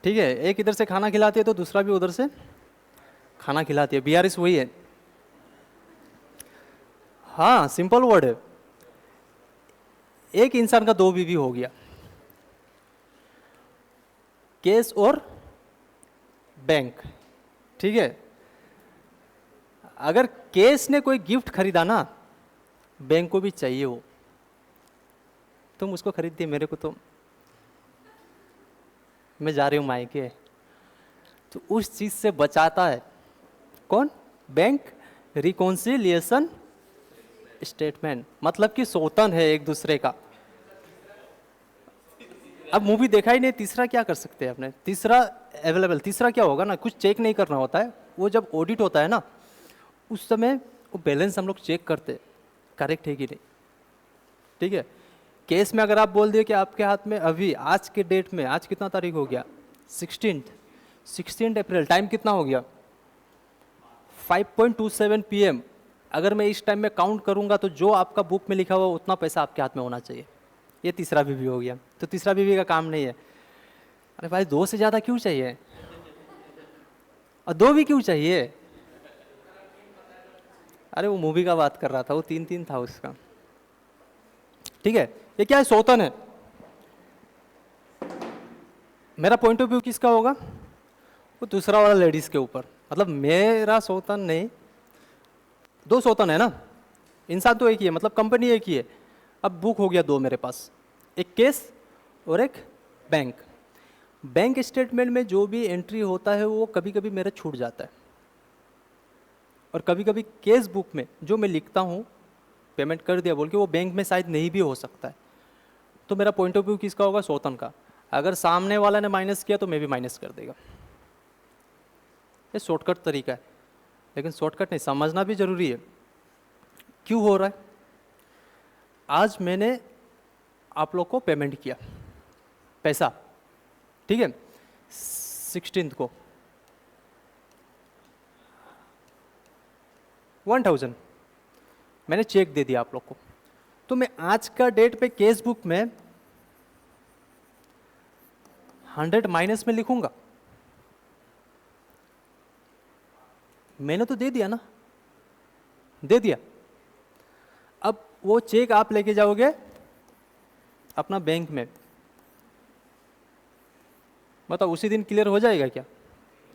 ठीक है। एक इधर से खाना खिलाती है तो दूसरा भी उधर से खाना खिलाती है। बीआरएस वही है। हाँ, सिंपल वर्ड है। एक इंसान का 2 बीवी हो गया। केस और बैंक, ठीक है। अगर केस ने कोई गिफ्ट खरीदा ना, बैंक को भी चाहिए वो, तुम उसको खरीद दिए, मेरे को तो मैं जा रही हूँ मायके, तो उस चीज से बचाता है कौन? बैंक। रिकॉन्सिलिएशन स्टेटमेंट, मतलब कि सौतन है एक दूसरे का। अब मूवी देखा ही नहीं, तीसरा क्या कर सकते हैं अपने? तीसरा अवेलेबल, तीसरा क्या होगा ना, कुछ चेक नहीं करना होता है। वो जब ऑडिट होता है ना, उस समय वो बैलेंस हम लोग चेक करते करेक्ट है कि नहीं, ठीक है। केस में अगर आप बोल दिए कि आपके हाथ में अभी आज के डेट में, आज कितना तारीख हो गया? 16 अप्रैल, टाइम कितना हो गया? 5:27 PM। अगर मैं इस टाइम में काउंट करूंगा तो जो आपका बुक में लिखा हुआ उतना पैसा आपके हाथ में होना चाहिए। ये तीसरा बीवी हो गया। तो तीसरा बीवी का काम नहीं है। अरे भाई 2 से ज़्यादा क्यों चाहिए? और 2 भी क्यों चाहिए? अरे वो मूवी का बात कर रहा था, वो 3 था उसका, ठीक है। ये क्या है? सौतन है। मेरा पॉइंट ऑफ व्यू किसका होगा? वो दूसरा वाला लेडीज के ऊपर, मतलब मेरा सौतन नहीं, 2 सौतन है ना, इंसान तो एक ही है, मतलब कंपनी एक ही है। अब बुक हो गया 2 मेरे पास, एक केस और एक बैंक। बैंक स्टेटमेंट में जो भी एंट्री होता है वो कभी कभी मेरा छूट जाता है, और कभी कभी केस बुक में जो मैं लिखता हूँ पेमेंट कर दिया बोल के, वो बैंक में शायद नहीं भी हो सकता है। तो मेरा पॉइंट ऑफ व्यू किसका होगा? सौतन का। अगर सामने वाला ने माइनस किया तो मैं भी माइनस कर देगा। ये शॉर्टकट तरीका है, लेकिन शॉर्टकट नहीं, समझना भी जरूरी है। क्यों हो रहा है? आज मैंने आप लोग को पेमेंट किया पैसा, ठीक है, 16 को 1000 मैंने चेक दे दिया आप लोग को। तो मैं आज का डेट पे केस बुक में 100 माइनस में लिखूंगा? मैंने तो दे दिया ना, दे दिया। अब वो चेक आप लेके जाओगे अपना बैंक में, मतलब उसी दिन क्लियर हो जाएगा क्या?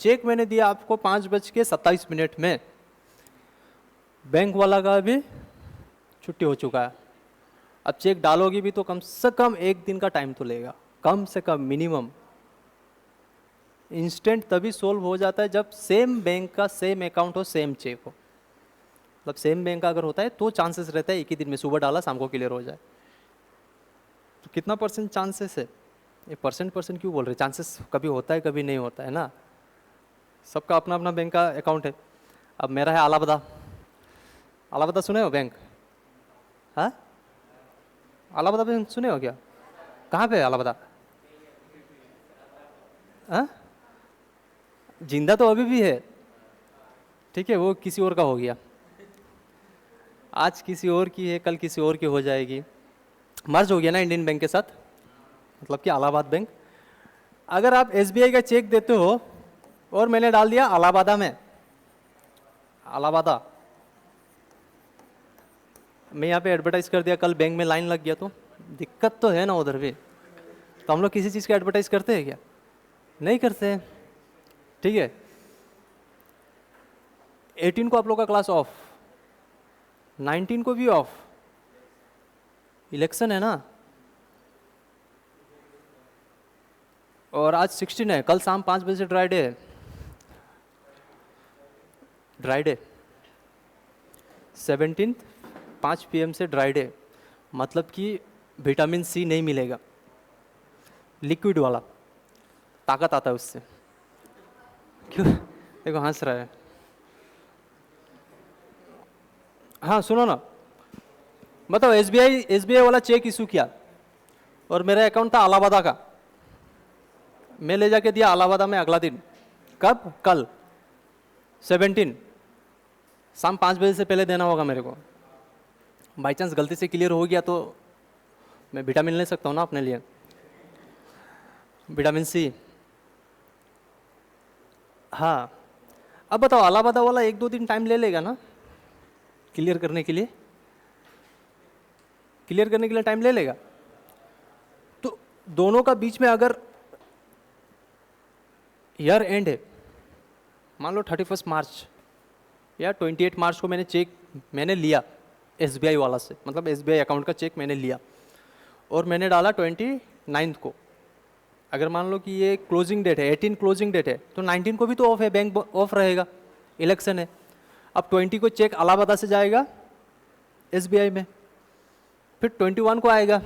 चेक मैंने दिया आपको 5:27 में, बैंक वाला का भी छुट्टी हो चुका है। अब चेक डालोगी भी तो कम से कम 1 दिन का टाइम तो लेगा, कम से कम मिनिमम। इंस्टेंट तभी सोल्व हो जाता है जब सेम बैंक का सेम अकाउंट हो, सेम चेक हो। मतलब सेम बैंक का अगर होता है तो चांसेस रहता है एक ही दिन में, सुबह डाला शाम को क्लियर हो जाए। तो कितना % चांसेस है? ये परसेंट क्यों बोल रहे? चांसेस कभी होता है कभी नहीं होता है ना, सबका अपना अपना बैंक का अकाउंट है। अब मेरा है अलाहाबाद सुने हो बैंक? हाँ, अलाहाबाद बैंक सुने हो क्या? कहाँ पे है अलाहाबाद? हाँ, जिंदा तो अभी भी है, ठीक है, वो किसी और का हो गया। आज किसी और की है, कल किसी और की हो जाएगी। मर्ज हो गया ना इंडियन बैंक के साथ, मतलब कि इलाहाबाद बैंक। अगर आप एसबीआई का चेक देते हो और मैंने डाल दिया इलाहाबाद में, इलाहाबाद, मैं यहाँ पे एडवर्टाइज कर दिया, कल बैंक में लाइन लग गया तो दिक्कत तो है ना उधर भी। तो हम लोग किसी चीज़ का एडवर्टाइज करते हैं क्या? नहीं करते हैं, ठीक है। 18 को आप लोग का क्लास ऑफ, 19 को भी ऑफ, इलेक्शन है ना, और आज 16 है, कल शाम 5 बजे से ड्राई डे है, ड्राई डे 17 5 PM से ड्राई डे, मतलब कि विटामिन सी नहीं मिलेगा, लिक्विड वाला, ताकत आता है उससे। क्यों देखो हंस रहा है? हाँ सुनो ना, बताओ एसबीआई वाला चेक इशू किया और मेरा अकाउंट था इलाहाबाद का, मैं ले जाके दिया इलाहाबाद में अगला दिन, कब? कल। 17 शाम 5 बजे से पहले देना होगा मेरे को। बाई चांस गलती से क्लियर हो गया तो मैं विटामिन ले सकता हूँ ना अपने लिए, विटामिन सी। हाँ, अब बताओ अलाहाबाद वाला 1-2 दिन टाइम ले लेगा ना क्लियर करने के लिए, क्लियर करने के लिए टाइम ले लेगा। तो दोनों का बीच में अगर ईयर एंड है, मान लो 31 मार्च या 28 मार्च को मैंने लिया SBI वाला से, मतलब SBI अकाउंट का चेक मैंने लिया और मैंने डाला 29 को। अगर मान लो कि ये क्लोजिंग डेट है, 18 क्लोजिंग डेट है, तो 19 को भी तो ऑफ है, बैंक ऑफ रहेगा, इलेक्शन है। अब 20 को चेक अलाहाबाद से जाएगा SBI में, फिर 21 को आएगा,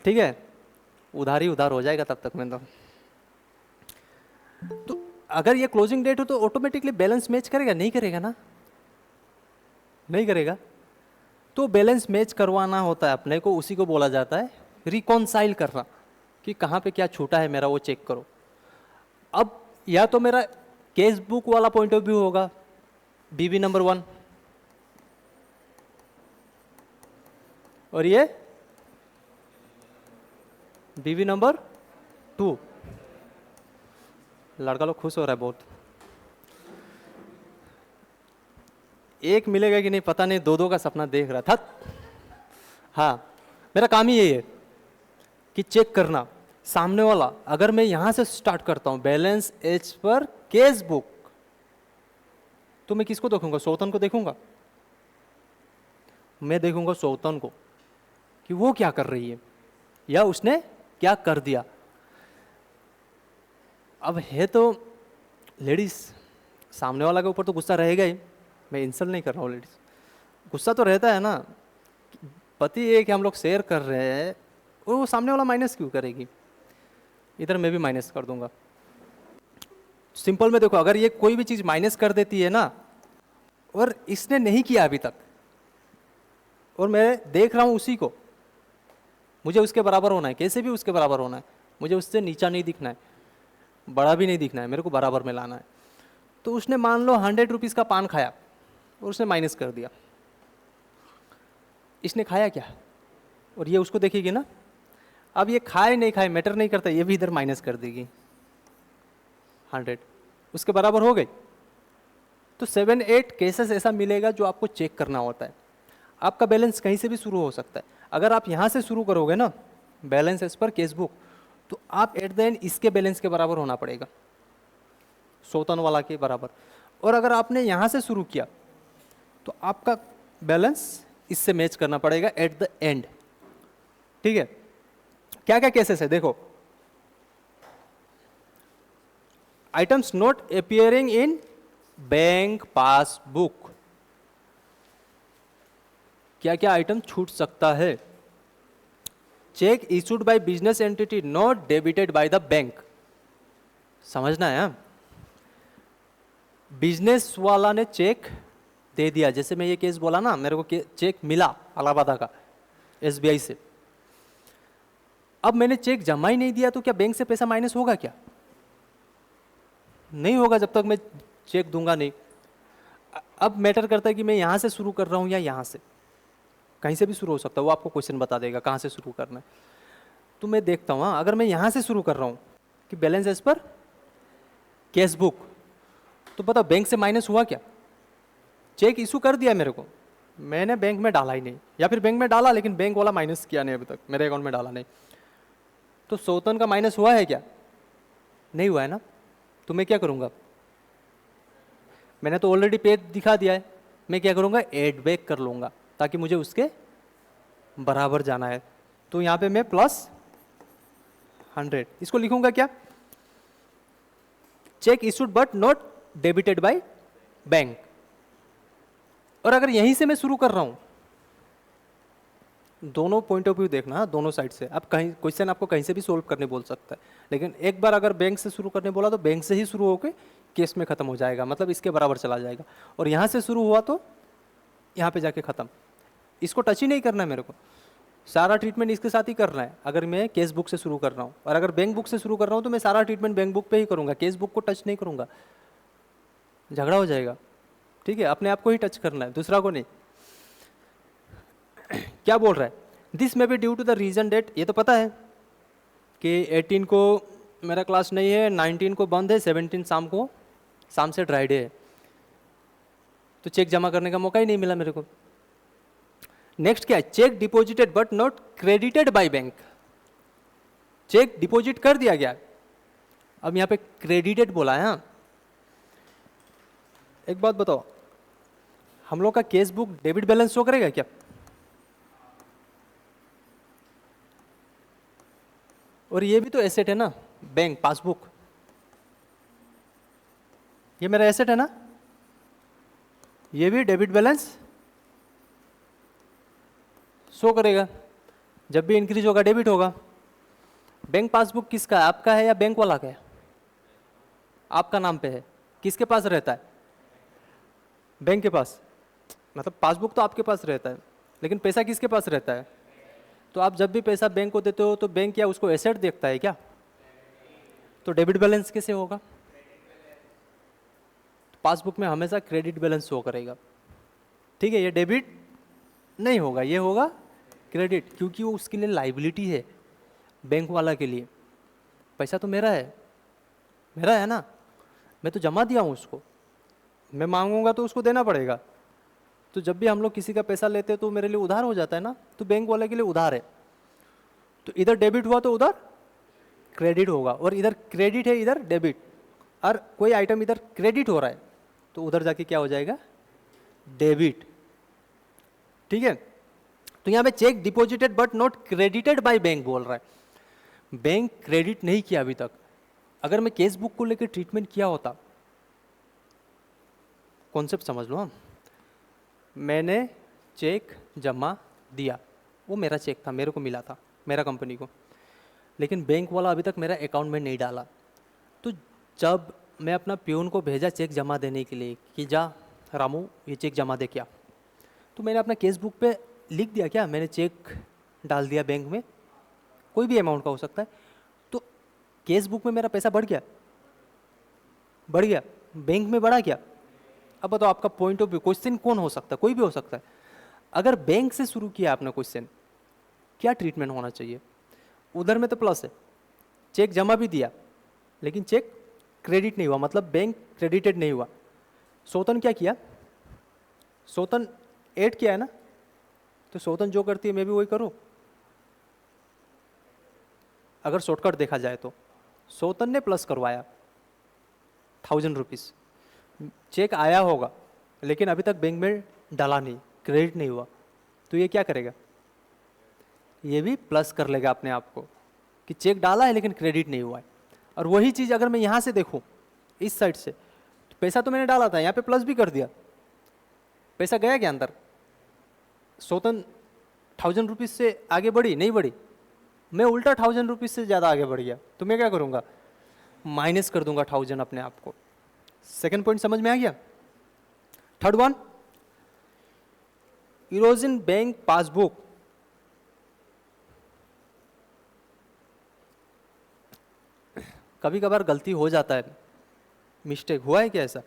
ठीक है, उधार ही उधार हो जाएगा तब तक में। तो अगर ये क्लोजिंग डेट हो तो ऑटोमेटिकली बैलेंस मैच करेगा? नहीं करेगा ना, नहीं करेगा। तो बैलेंस मैच करवाना होता है अपने को, उसी को बोला जाता है रिकॉन्साइल करना, कि कहाँ पे क्या छूटा है मेरा वो चेक करो। अब या तो मेरा केस बुक वाला पॉइंट ऑफ व्यू होगा, BV नंबर 1, और ये BV नंबर 2। लड़का लोग खुश हो रहा है बहुत। एक मिलेगा कि नहीं पता नहीं, 2-2 का सपना देख रहा था। हाँ, मेरा काम ही यही है कि चेक करना सामने वाला। अगर मैं यहां से स्टार्ट करता हूं balance as per cash book, तो मैं किसको देखूंगा? सौतन को देखूंगा। मैं देखूंगा सौतन को कि वो क्या कर रही है या उसने क्या कर दिया। अब है तो लेडीज, सामने वाला के ऊपर तो गुस्सा रहेगा ही, मैं इंसल्ट नहीं कर रहा हूँ, लेडीज गुस्सा तो रहता है ना। पति एक हम लोग शेयर कर रहे हैं और वो सामने वाला माइनस क्यों करेगी? इधर मैं भी माइनस कर दूंगा। सिंपल में देखो, अगर ये कोई भी चीज माइनस कर देती है ना, और इसने नहीं किया अभी तक, और मैं देख रहा हूं उसी को, मुझे उसके बराबर होना है, कैसे भी उसके बराबर होना है, मुझे उससे नीचा नहीं दिखना है, बड़ा भी नहीं दिखना है, मेरे को बराबर में लाना है। तो उसने मान लो 100 रुपीज़ का पान खाया और उसने माइनस कर दिया। इसने खाया क्या? और ये उसको देखेगी ना। अब ये खाए नहीं खाए मैटर नहीं करता, ये भी इधर माइनस कर देगी 100, उसके बराबर हो गई। तो 7-8 केसेस ऐसा मिलेगा जो आपको चेक करना होता है। आपका बैलेंस कहीं से भी शुरू हो सकता है। अगर आप यहाँ से शुरू करोगे ना balance as per cash book, तो आप एट द एंड इसके बैलेंस के बराबर होना पड़ेगा, सौतन वाला के बराबर। और अगर आपने यहाँ से शुरू किया तो आपका बैलेंस इससे मैच करना पड़ेगा एट द एंड, ठीक है। क्या क्या केसेस है देखो, items not appearing in bank passbook. क्या क्या आइटम छूट सकता है? Check issued by business entity not debited by the bank. समझना है, बिजनेस वाला ने चेक दे दिया, जैसे मैं ये केस बोला ना, मेरे को चेक मिला अलाहाबाद का SBI से। अब मैंने चेक जमा ही नहीं दिया, तो क्या बैंक से पैसा माइनस होगा? क्या नहीं होगा जब तक मैं चेक दूंगा नहीं। अब मैटर करता है कि मैं यहां से शुरू कर रहा हूं या यहां से, कहीं से भी शुरू हो सकता है, वो आपको क्वेश्चन बता देगा कहां से शुरू करना है। तो मैं देखता हूं, अगर मैं यहां से शुरू कर रहा हूं कि balance as per cash book, तो पता बैंक से माइनस हुआ क्या? चेक इशू कर दिया मेरे को, मैंने बैंक में डाला ही नहीं, या फिर बैंक में डाला लेकिन बैंक वाला माइनस किया नहीं, अभी तक मेरे अकाउंट में डाला नहीं। तो सौतन का माइनस हुआ है क्या? नहीं हुआ है ना। तो मैं क्या करूंगा? मैंने तो ऑलरेडी पे दिखा दिया है, मैं क्या करूंगा? एड बैक कर लूंगा, ताकि मुझे उसके बराबर जाना है। तो यहां पे मैं +100 इसको लिखूंगा क्या? Check issued but not debited by bank. और अगर यहीं से मैं शुरू कर रहा हूं, दोनों पॉइंट ऑफ व्यू देखना, दोनों साइड से। आप कहीं क्वेश्चन आपको कहीं से भी सोल्व करने बोल सकता है, लेकिन एक बार अगर बैंक से शुरू करने बोला तो बैंक से ही शुरू होकर केस में खत्म हो जाएगा, मतलब इसके बराबर चला जाएगा। और यहां से शुरू हुआ तो यहाँ पे जाके खत्म। इसको टच ही नहीं करना है मेरे को, सारा ट्रीटमेंट इसके साथ ही करना है। अगर मैं केस बुक से शुरू कर रहा हूँ, और अगर बैंक बुक से शुरू कर रहा हूँ तो मैं सारा ट्रीटमेंट बैंक बुक पे ही करूँगा, केस बुक को टच नहीं करूँगा। झगड़ा हो जाएगा। ठीक है, अपने आप को ही टच करना है, दूसरा को नहीं। क्या बोल रहा है, this may be due to the reason date, ये तो पता है कि 18 को मेरा क्लास नहीं है, 19 को बंद है, 17 शाम से ड्राई डे है, तो चेक जमा करने का मौका ही नहीं मिला मेरे को। नेक्स्ट क्या है, cheque deposited but not credited by bank, cheque deposit कर दिया गया, अब यहाँ पे क्रेडिटेड बोला है। हाँ, एक बात बताओ, हम लोग का case book debit balance show करेगा क्या? और ये भी तो एसेट है ना, बैंक पासबुक, ये मेरा एसेट है ना, ये भी डेबिट बैलेंस शो करेगा, जब भी इंक्रीज होगा डेबिट होगा। बैंक पासबुक किसका है, आपका है या बैंक वाला का है? आपका नाम पे है, किसके पास रहता है? बैंक के पास, मतलब पासबुक तो आपके पास रहता है, लेकिन पैसा किसके पास रहता है? तो आप जब भी पैसा बैंक को देते हो तो बैंक क्या उसको एसेट देखता है क्या? तो डेबिट बैलेंस कैसे होगा? तो पासबुक में हमेशा क्रेडिट बैलेंस शो करेगा। ठीक है, ये डेबिट नहीं होगा, ये होगा क्रेडिट, क्योंकि वो उसके लिए लाइबिलिटी है, बैंक वाला के लिए। पैसा तो मेरा है ना, मैं तो जमा दिया हूँ उसको, मैं मांगूंगा तो उसको देना पड़ेगा। तो जब भी हम लोग किसी का पैसा लेते हैं तो मेरे लिए उधार हो जाता है ना, तो बैंक वाले के लिए उधार है, तो इधर डेबिट हुआ तो उधर क्रेडिट होगा, और इधर क्रेडिट है इधर डेबिट, और कोई आइटम इधर क्रेडिट हो रहा है तो उधर जाके क्या हो जाएगा, डेबिट। ठीक है, तो यहाँ पे check deposited but not credited by bank बोल रहा है, बैंक क्रेडिट नहीं किया अभी तक। अगर मैं केस बुक को लेकर ट्रीटमेंट किया होता, कॉन्सेप्ट समझ लो, हम मैंने चेक जमा दिया, वो मेरा चेक था, मेरे को मिला था, मेरा कंपनी को, लेकिन बैंक वाला अभी तक मेरा अकाउंट में नहीं डाला। तो जब मैं अपना प्यून को भेजा चेक जमा देने के लिए कि जा रामू ये चेक जमा दे क्या, तो मैंने अपना केस बुक पे लिख दिया क्या, मैंने चेक डाल दिया बैंक में, कोई भी अमाउंट का हो सकता है, तो केस बुक में मेरा पैसा बढ़ गया, बैंक में बढ़ा क्या? अब बताओ आपका पॉइंट ऑफ व्यू, क्वेश्चन कौन हो सकता है, कोई भी हो सकता है। अगर बैंक से शुरू किया आपने क्वेश्चन, क्या ट्रीटमेंट होना चाहिए? उधर में तो प्लस है, चेक जमा भी दिया लेकिन चेक क्रेडिट नहीं हुआ, मतलब बैंक क्रेडिटेड नहीं हुआ। सौतन क्या किया, सौतन ऐड किया है ना, तो सौतन जो करती है मैं भी वही करूं। अगर शॉर्टकट देखा जाए तो सौतन ने प्लस करवाया 1000 रुपीज़, चेक आया होगा लेकिन अभी तक बैंक में डाला नहीं, क्रेडिट नहीं हुआ, तो ये क्या करेगा, ये भी प्लस कर लेगा अपने आप को कि चेक डाला है लेकिन क्रेडिट नहीं हुआ है। और वही चीज़ अगर मैं यहाँ से देखूँ इस साइड से, तो पैसा तो मैंने डाला था, यहाँ पे प्लस भी कर दिया, पैसा गया क्या अंदर? सौतन 1000 रुपीज़ से आगे बढ़ी नहीं बढ़ी, मैं उल्टा 1000 रुपीज़ से ज़्यादा आगे बढ़ गया, तो मैं क्या करूँगा, माइनस कर दूंगा 1000 अपने आप को। सेकेंड पॉइंट समझ में आ गया। Third one, erosion bank passbook, कभी कभार गलती हो जाता है, मिस्टेक हुआ है क्या ऐसा?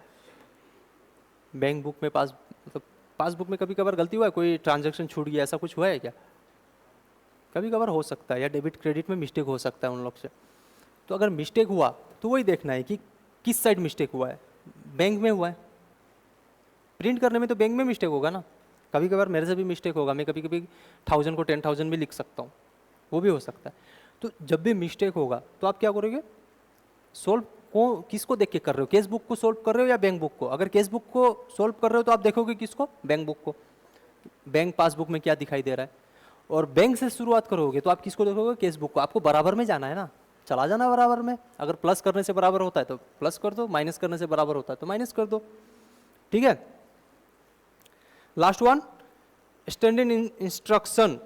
बैंक बुक में मतलब पासबुक में कभी कभार गलती हुआ है, कोई ट्रांजैक्शन छूट गया, ऐसा कुछ हुआ है क्या? कभी कभार हो सकता है, या डेबिट क्रेडिट में मिस्टेक हो सकता है उन लोग से। तो अगर मिस्टेक हुआ तो वही देखना है कि किस साइड मिस्टेक हुआ है, बैंक में हुआ है, प्रिंट करने में तो बैंक में मिस्टेक होगा ना, कभी कभार मेरे से भी मिस्टेक होगा, मैं कभी कभी 1000 को 10,000 भी लिख सकता हूँ, वो भी हो सकता है। तो जब भी मिस्टेक होगा तो आप क्या करोगे, सोल्व को किसको देख के कर रहे हो, केस बुक को सोल्व कर रहे हो या बैंक बुक को? अगर केस बुक को सोल्व कर रहे हो तो आप देखोगे किसको, बैंक बुक को, बैंक पासबुक में क्या दिखाई दे रहा है। और बैंक से शुरुआत करोगे तो आप किसको देखोगे, केस बुक को। आपको बराबर में जाना है ना, चला जाना बराबर में, अगर प्लस करने से बराबर होता है तो प्लस कर दो, माइनस करने से बराबर होता है तो माइनस कर दो। ठीक है, लास्ट वन, स्टैंडर्ड इंस्ट्रक्शन।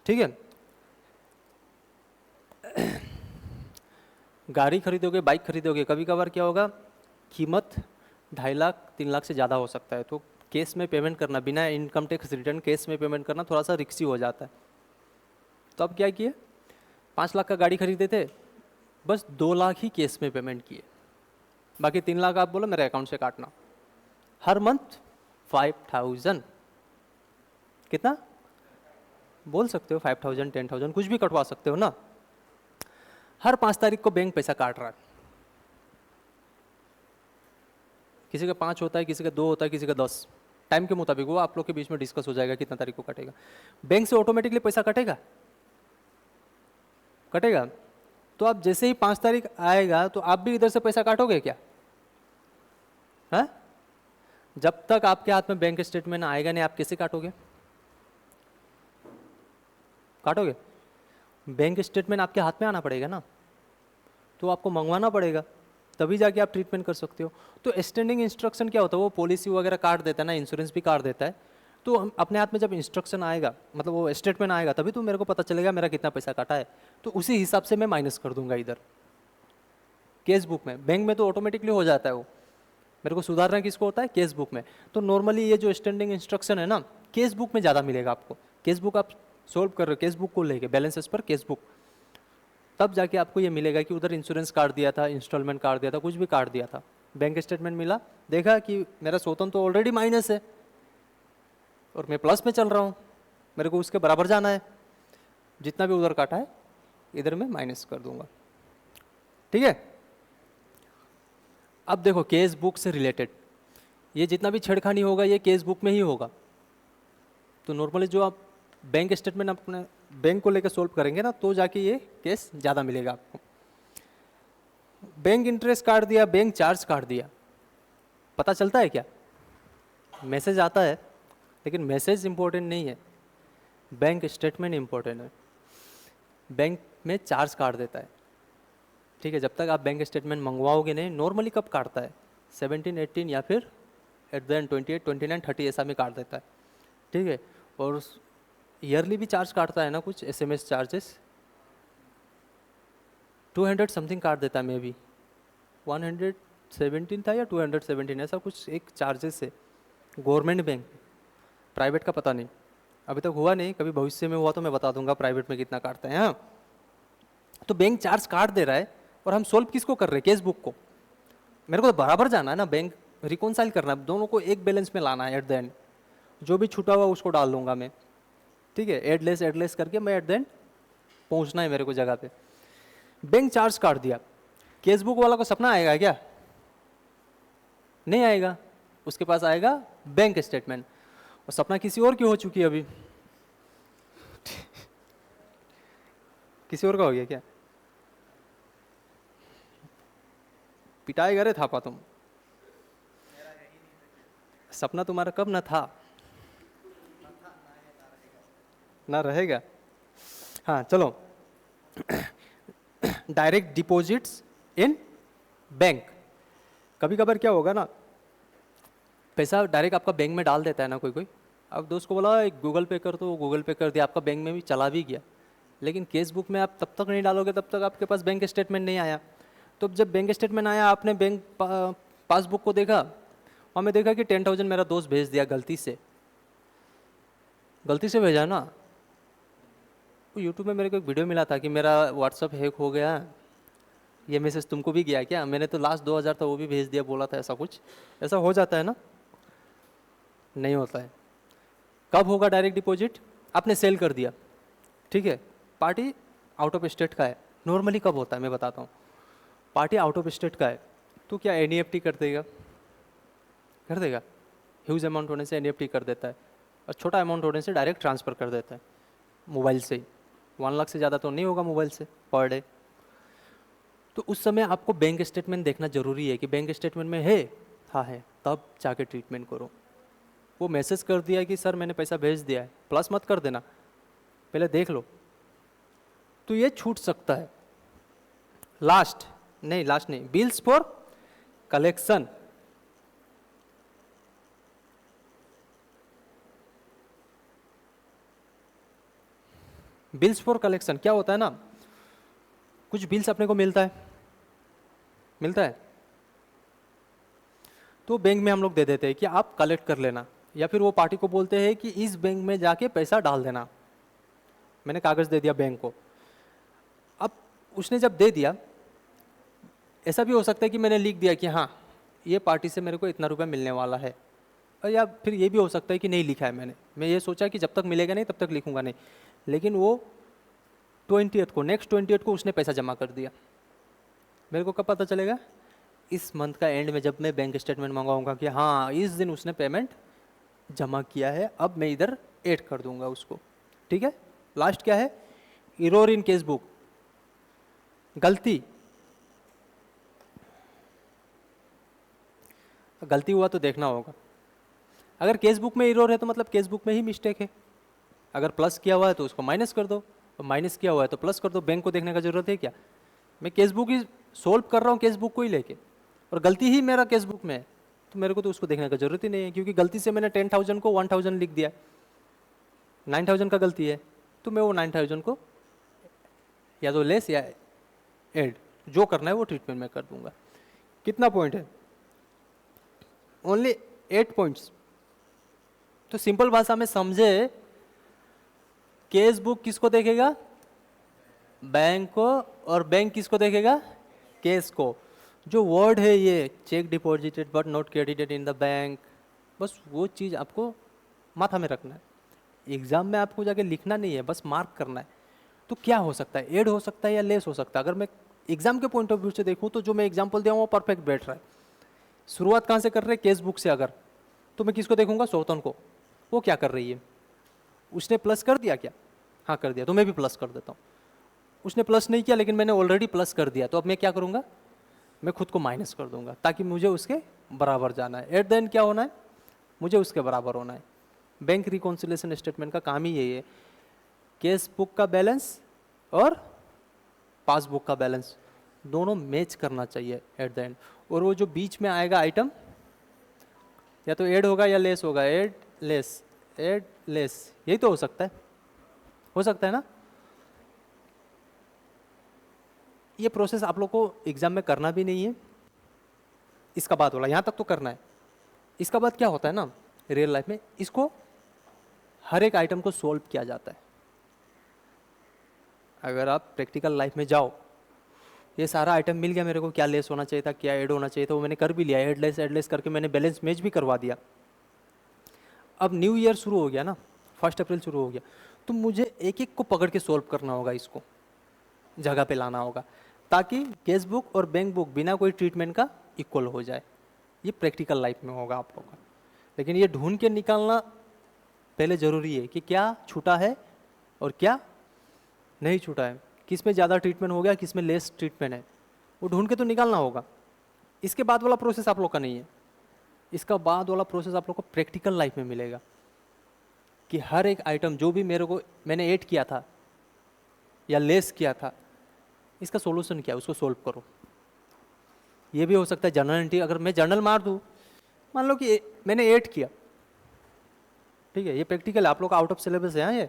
ठीक है, गाड़ी खरीदोगे, बाइक खरीदोगे, कभी कभार क्या होगा, कीमत 2.5 लाख 3 लाख से ज़्यादा हो सकता है, तो केस में पेमेंट करना, बिना इनकम टैक्स रिटर्न केस में पेमेंट करना थोड़ा सा रिक्सी हो जाता है। तो अब क्या किए, 5 लाख का गाड़ी खरीदे थे, बस 2 लाख ही केस में पेमेंट किए, बाकी 3 लाख आप बोलो मेरे अकाउंट से काटना। हर मंथ 5000, कितना बोल सकते हो, 5000 10,000 कुछ भी कटवा सकते हो ना। हर 5 तारीख को बैंक पैसा काट रहा है, किसी का 5 होता है, किसी का 2 होता है, किसी का 10, टाइम के मुताबिक वो आप लोग के बीच में डिस्कस हो जाएगा कितना तारीख को कटेगा। बैंक से ऑटोमेटिकली पैसा कटेगा, कटेगा। तो आप जैसे ही 5 तारीख आएगा तो आप भी इधर से पैसा काटोगे क्या? है? जब तक आपके हाथ में बैंक स्टेटमेंट आएगा नहीं, आप कैसे काटोगे? काटोगे? बैंक स्टेटमेंट आपके हाथ में आना पड़ेगा ना, तो आपको मंगवाना पड़ेगा, तभी जाके आप ट्रीटमेंट कर सकते हो। तो स्टैंडिंग इंस्ट्रक्शन क्या होता है, वो पॉलिसी वगैरह काट देता है ना, इंश्योरेंस भी काट देता है। तो हम अपने हाथ में जब इंस्ट्रक्शन आएगा, मतलब वो स्टेटमेंट आएगा, तभी तो मेरे को पता चलेगा मेरा कितना पैसा काटा है, तो उसी हिसाब से मैं माइनस कर दूंगा इधर केस बुक में। बैंक में तो ऑटोमेटिकली हो जाता है वो, मेरे को सुधारना किसको होता है? केस बुक में। तो नॉर्मली ये जो स्टैंडिंग इंस्ट्रक्शन है ना, केस बुक में ज़्यादा मिलेगा आपको। केस बुक आप सोल्व कर रहे हो, केस बुक को लेके बैलेंसेस पर केस बुक, तब जाके आपको ये मिलेगा कि उधर इंश्योरेंस काट दिया था, इंस्टॉलमेंट काट दिया था, कुछ भी काट दिया था। बैंक स्टेटमेंट मिला, देखा कि मेरा स्वतंत्र तो ऑलरेडी माइनस है और मैं प्लस में चल रहा हूँ, मेरे को उसके बराबर जाना है, जितना भी उधर काटा है इधर मैं माइनस कर दूंगा। ठीक है? अब देखो केस बुक से रिलेटेड ये जितना भी छेड़खानी होगा ये केस बुक में ही होगा। तो नॉर्मली जो आप बैंक स्टेटमेंट अपने बैंक को लेकर सोल्व करेंगे ना, तो जाके ये केस ज़्यादा मिलेगा आपको। बैंक इंटरेस्ट काट दिया, बैंक चार्ज काट दिया, पता चलता है क्या? मैसेज आता है, लेकिन मैसेज इंपॉर्टेंट नहीं है, बैंक स्टेटमेंट इंपॉर्टेंट है। बैंक में चार्ज काट देता है, ठीक है? जब तक आप बैंक स्टेटमेंट मंगवाओगे नहीं, नॉर्मली कब काटता है? 17, 18 या फिर एट द एंड 28, 29, 30 ऐसा में काट देता है, ठीक है? और ईयरली भी चार्ज काटता है ना कुछ, SMS चार्जेस 200 समथिंग काट देता है, मे बी 117 था या 217 ऐसा कुछ एक चार्जेस है गवर्नमेंट बैंक। प्राइवेट का पता नहीं, अभी तक हुआ नहीं, कभी भविष्य में हुआ तो मैं बता दूंगा प्राइवेट में कितना काटते हैं। हाँ, तो बैंक चार्ज काट दे रहा है और हम सोल्व किसको कर रहे हैं? केस बुक को। मेरे को तो बराबर जाना है ना, बैंक रिकॉन्साइल करना है, दोनों को एक बैलेंस में लाना है। एट द एंड जो भी छूटा हुआ उसको डाल दूंगा मैं, ठीक है? एडलेस करके मैं एट द एंड पहुंचना है मेरे को जगह पे। बैंक चार्ज काट दिया, केस बुक वाला को सपना आएगा क्या? नहीं आएगा, उसके पास आएगा बैंक स्टेटमेंट, और सपना किसी और की हो चुकी है अभी। किसी और का हो गया क्या? पिटाई करे थापा तुम, सपना तुम्हारा कब ना था ना रहेगा। हाँ चलो, डायरेक्ट डिपॉजिट्स इन बैंक। कभी कभार क्या होगा ना, पैसा डायरेक्ट आपका बैंक में डाल देता है ना कोई कोई। अब दोस्त को बोला एक गूगल पे कर, तो गूगल पे कर दिया, आपका बैंक में भी चला भी गया। लेकिन केस बुक में आप तब तक नहीं डालोगे तब तक आपके पास बैंक स्टेटमेंट नहीं आया। तो जब बैंक स्टेटमेंट आया, आपने बैंक पासबुक को देखा, और मैं देखा कि 10,000 मेरा दोस्त भेज दिया गलती से भेजा ना। यूट्यूब में मेरे को एक वीडियो मिला था कि मेरा व्हाट्सअप हैक हो गया, ये मैसेज तुमको भी गया क्या? मैंने तो लास्ट 2,000 था वो भी भेज दिया, बोला था ऐसा कुछ। ऐसा हो जाता है ना? नहीं होता है। कब होगा डायरेक्ट डिपॉजिट? आपने सेल कर दिया, ठीक है, पार्टी आउट ऑफ स्टेट का है। नॉर्मली कब होता है मैं बताता हूँ। पार्टी आउट ऑफ स्टेट का है तो क्या NEFT कर देगा? कर देगा। ह्यूज अमाउंट होने से NEFT कर देता है, और छोटा अमाउंट होने से डायरेक्ट ट्रांसफ़र कर देता है मोबाइल से ही। 1 लाख से ज़्यादा तो नहीं होगा मोबाइल से पर डे। तो उस समय आपको बैंक स्टेटमेंट देखना जरूरी है कि बैंक स्टेटमेंट में है, हाँ है, तब जाके ट्रीटमेंट करो। वो मैसेज कर दिया कि सर मैंने पैसा भेज दिया है, प्लस मत कर देना, पहले देख लो, तो ये छूट सकता है। लास्ट नहीं, bills for collection. Bills for collection क्या होता है ना, कुछ बिल्स अपने को मिलता है तो बैंक में हम लोग दे देते हैं कि आप कलेक्ट कर लेना, या फिर वो पार्टी को बोलते हैं कि इस बैंक में जाके पैसा डाल देना। मैंने कागज़ दे दिया बैंक को। अब उसने जब दे दिया ऐसा भी हो सकता है कि मैंने लिख दिया कि हाँ ये पार्टी से मेरे को इतना रुपया मिलने वाला है, और या फिर ये भी हो सकता है कि नहीं लिखा है मैंने, मैं ये सोचा कि जब तक मिलेगा नहीं तब तक लिखूंगा नहीं, लेकिन वो 20th को, नेक्स्ट 20th को उसने पैसा जमा कर दिया। मेरे को कब पता चलेगा? इस मंथ का एंड में जब मैं बैंक स्टेटमेंट मंगाऊंगा कि हाँ इस दिन उसने पेमेंट जमा किया है, अब मैं इधर ऐड कर दूंगा उसको। ठीक है, लास्ट क्या है? एरर इन केस बुक, गलती। गलती हुआ तो देखना होगा। अगर केस बुक में एरर है तो मतलब केस बुक में ही मिस्टेक है। अगर प्लस किया हुआ है तो उसको माइनस कर दो, और माइनस किया हुआ है तो प्लस कर दो। बैंक को देखने का जरूरत है क्या? मैं केस बुक ही सोल्व कर रहा हूँ, केस बुक को ही लेके, और गलती ही मेरा केस बुक में है, तो मेरे को तो उसको देखने का जरूरत ही नहीं है, क्योंकि गलती से मैंने 10,000 को 1,000 लिख दिया, 9,000 का गलती है, तो मैं वो 9,000 को या तो लेस या ऐड, जो करना है वो ट्रीटमेंट में कर दूंगा। कितना पॉइंट है? Only 8 points. तो सिंपल भाषा में समझे, केस बुक किसको देखेगा? बैंक को, और बैंक किसको देखेगा? केस को। जो वर्ड है ये check deposited but not credited in the bank, बस वो चीज़ आपको माथा में रखना है। एग्जाम में आपको जाके लिखना नहीं है, बस मार्क करना है। तो क्या हो सकता है? ऐड हो सकता है या लेस हो सकता है। अगर मैं एग्जाम के पॉइंट ऑफ व्यू से देखूँ तो जो मैं एग्जाम्पल दिया हूँ वो परफेक्ट बैठ रहा है। शुरुआत कहाँ से कर रहे हैं? केस बुक से। अगर तो मैं किसको देखूंगा? सौतन को। वो क्या कर रही है? उसने प्लस कर दिया क्या? हाँ कर दिया, तो मैं भी प्लस कर देता हूँ। उसने प्लस नहीं किया लेकिन मैंने ऑलरेडी प्लस कर दिया, तो अब मैं क्या करूँगा? मैं खुद को माइनस कर दूंगा, ताकि मुझे उसके बराबर जाना है। एट द एंड क्या होना है? मुझे उसके बराबर होना है। बैंक रिकॉन्सिलेशन स्टेटमेंट का काम ही यही है, केस बुक का बैलेंस और पासबुक का बैलेंस दोनों मैच करना चाहिए एट द एंड। और वो जो बीच में आएगा आइटम, या तो ऐड होगा या लेस होगा। ऐड लेस, ऐड लेस, यही तो हो सकता है। हो सकता है ना? ये प्रोसेस आप लोग को एग्जाम में करना भी नहीं है। इसका बाद वाला यहाँ तक तो करना है। इसका बाद क्या होता है ना, रियल लाइफ में इसको हर एक आइटम को सॉल्व किया जाता है। अगर आप प्रैक्टिकल लाइफ में जाओ, ये सारा आइटम मिल गया मेरे को, क्या लेस होना चाहिए था, क्या ऐड होना चाहिए था, वो मैंने कर भी लिया। ऐड लेस करके मैंने बैलेंस मैच भी करवा दिया। अब न्यू ईयर शुरू हो गया ना, 1 अप्रैल शुरू हो गया, तो मुझे एक एक को पकड़ के सॉल्व करना होगा, इसको जगह पे लाना होगा, ताकि केस बुक और बैंक बुक बिना कोई ट्रीटमेंट का इक्वल हो जाए। ये प्रैक्टिकल लाइफ में होगा आप लोगों का। लेकिन ये ढूंढ के निकालना पहले ज़रूरी है कि क्या छूटा है और क्या नहीं छूटा है, किस में ज़्यादा ट्रीटमेंट हो गया, किस में लेस ट्रीटमेंट है, वो ढूंढ के तो निकालना होगा। इसके बाद वाला प्रोसेस आप लोग का नहीं है। इसका बाद वाला प्रोसेस आप लोग को प्रैक्टिकल लाइफ में मिलेगा, कि हर एक आइटम जो भी मैंने ऐड किया था या लेस किया था, इसका सॉल्यूशन क्या है, उसको सोल्व करो। ये भी हो सकता है जर्नल एंट्री। अगर मैं जर्नल मार दूँ, मान लो कि मैंने ऐड किया, ठीक है, ये प्रैक्टिकल आप लोग का आउट ऑफ सिलेबस है। ये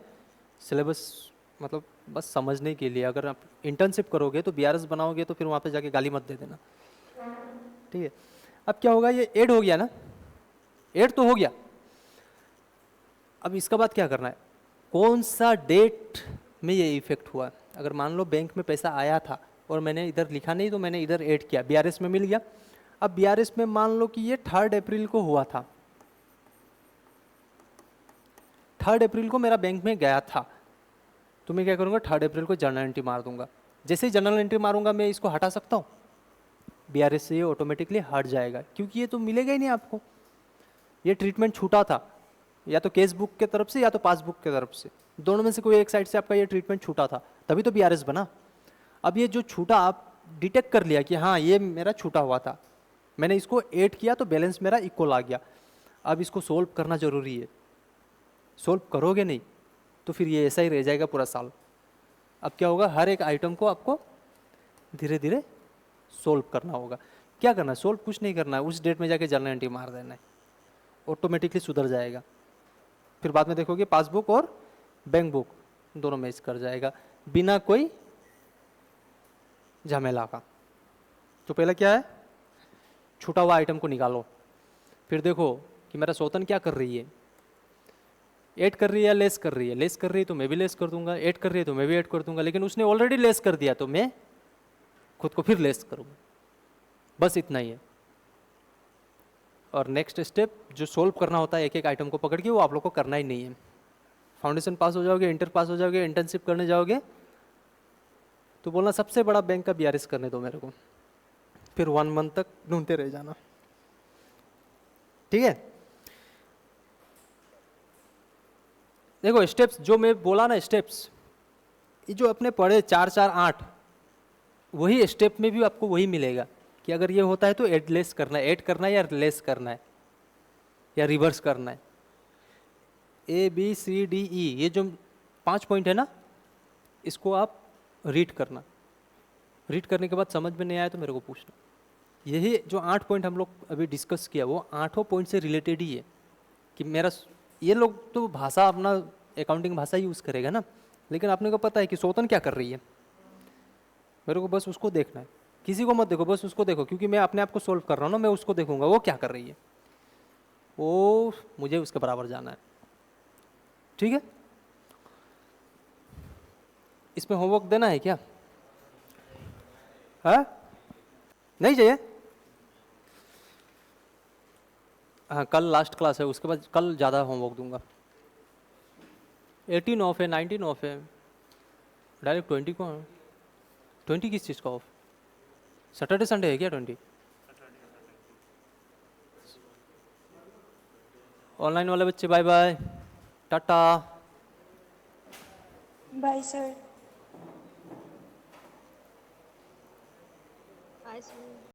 सिलेबस मतलब बस समझने के लिए। अगर आप इंटर्नशिप करोगे तो बीआरएस बनाओगे तो फिर वहाँ पे जाके गाली मत दे देना, ठीक है। अब क्या होगा, ये ऐड हो गया ना, ऐड तो हो गया। अब इसका बाद क्या करना है, कौन सा डेट में ये इफेक्ट हुआ। अगर मान लो बैंक में पैसा आया था और मैंने इधर लिखा नहीं, तो मैंने इधर ऐड किया, बीआरएस में मिल गया। अब बीआरएस में मान लो कि ये 3 अप्रैल को हुआ था, 3 अप्रैल को मेरा बैंक में गया था, तो मैं क्या करूँगा, 3 अप्रैल को जर्नल एंट्री मार दूंगा। जैसे ही जर्नल एंट्री मारूंगा, मैं इसको हटा सकता हूँ, बीआरएस से ये ऑटोमेटिकली हट जाएगा, क्योंकि ये तो मिलेगा ही नहीं आपको। ये ट्रीटमेंट छूटा था, या तो केस बुक के तरफ से या तो पासबुक के तरफ से, दोनों में से कोई एक साइड से आपका ये ट्रीटमेंट छूटा था, तभी तो बीआरएस बना। अब ये जो छूटा, आप डिटेक्ट कर लिया कि हाँ ये मेरा छूटा हुआ था, मैंने इसको ऐड किया तो बैलेंस मेरा इक्वल आ गया। अब इसको सोल्व करना जरूरी है। सोल्व करोगे नहीं तो फिर ये ऐसा ही रह जाएगा पूरा साल। अब क्या होगा, हर एक आइटम को आपको धीरे धीरे सोल्व करना होगा। क्या करना है, सोल्व कुछ नहीं करना है, उस डेट में जाके जर्नल एंट्री मार देना है, ऑटोमेटिकली सुधर जाएगा। फिर बाद में देखोगे पासबुक और बैंक बुक दोनों मैच कर जाएगा बिना कोई झमेला का। तो पहला क्या है, छूटा हुआ आइटम को निकालो। फिर देखो कि मेरा सौतन क्या कर रही है, ऐड कर रही है या लेस कर रही है। लेस कर रही है तो मैं भी लेस कर दूंगा, ऐड कर रही है तो मैं भी ऐड कर दूंगा। लेकिन उसने ऑलरेडी लेस कर दिया तो मैं खुद को फिर लेस करूंगा। बस इतना ही है। और नेक्स्ट स्टेप जो सोल्व करना होता है एक एक आइटम को पकड़ के, वो आप लोग को करना ही नहीं है। फाउंडेशन पास हो जाओगे, इंटर पास हो जाओगे, इंटर्नशिप करने जाओगे तो बोलना सबसे बड़ा बैंक का BRS करने दो मेरे को, फिर 1 मंथ तक ढूंढते रह जाना। ठीक है, देखो स्टेप्स जो मैं बोला ना, स्टेप्स ये जो अपने पढ़े 4 4 8, वही स्टेप में भी आपको वही मिलेगा कि अगर ये होता है तो ऐड लेस करना है, ऐड करना है या लेस करना है या रिवर्स करना है। ABCDE ये जो 5 पॉइंट है ना, इसको आप रीड करना, रीड करने के बाद समझ में नहीं आया तो मेरे को पूछना। यही जो 8 पॉइंट हम लोग अभी डिस्कस किया, वो 8 पॉइंट से रिलेटेड ही है कि मेरा ये लोग तो भाषा अपना अकाउंटिंग भाषा यूज़ करेगा ना, लेकिन आपने को पता है कि सोतन क्या कर रही है, मेरे को बस उसको देखना है, किसी को मत देखो, बस उसको देखो, क्योंकि मैं अपने आप को सोल्व कर रहा हूँ ना, मैं उसको देखूंगा वो क्या कर रही है, वो मुझे उसके बराबर जाना है। ठीक है, इसमें होमवर्क देना है क्या? हाँ, नहीं चाहिए? हाँ, कल लास्ट क्लास है, उसके बाद कल ज़्यादा होमवर्क दूंगा। 18 ऑफ है, 19 ऑफ है, डायरेक्ट 20 को। 20 किस चीज़ का ऑफ? सैटरडे संडे है क्या 20? ऑनलाइन वाले बच्चे bye bye, tata. Bye sir. Hi, sir.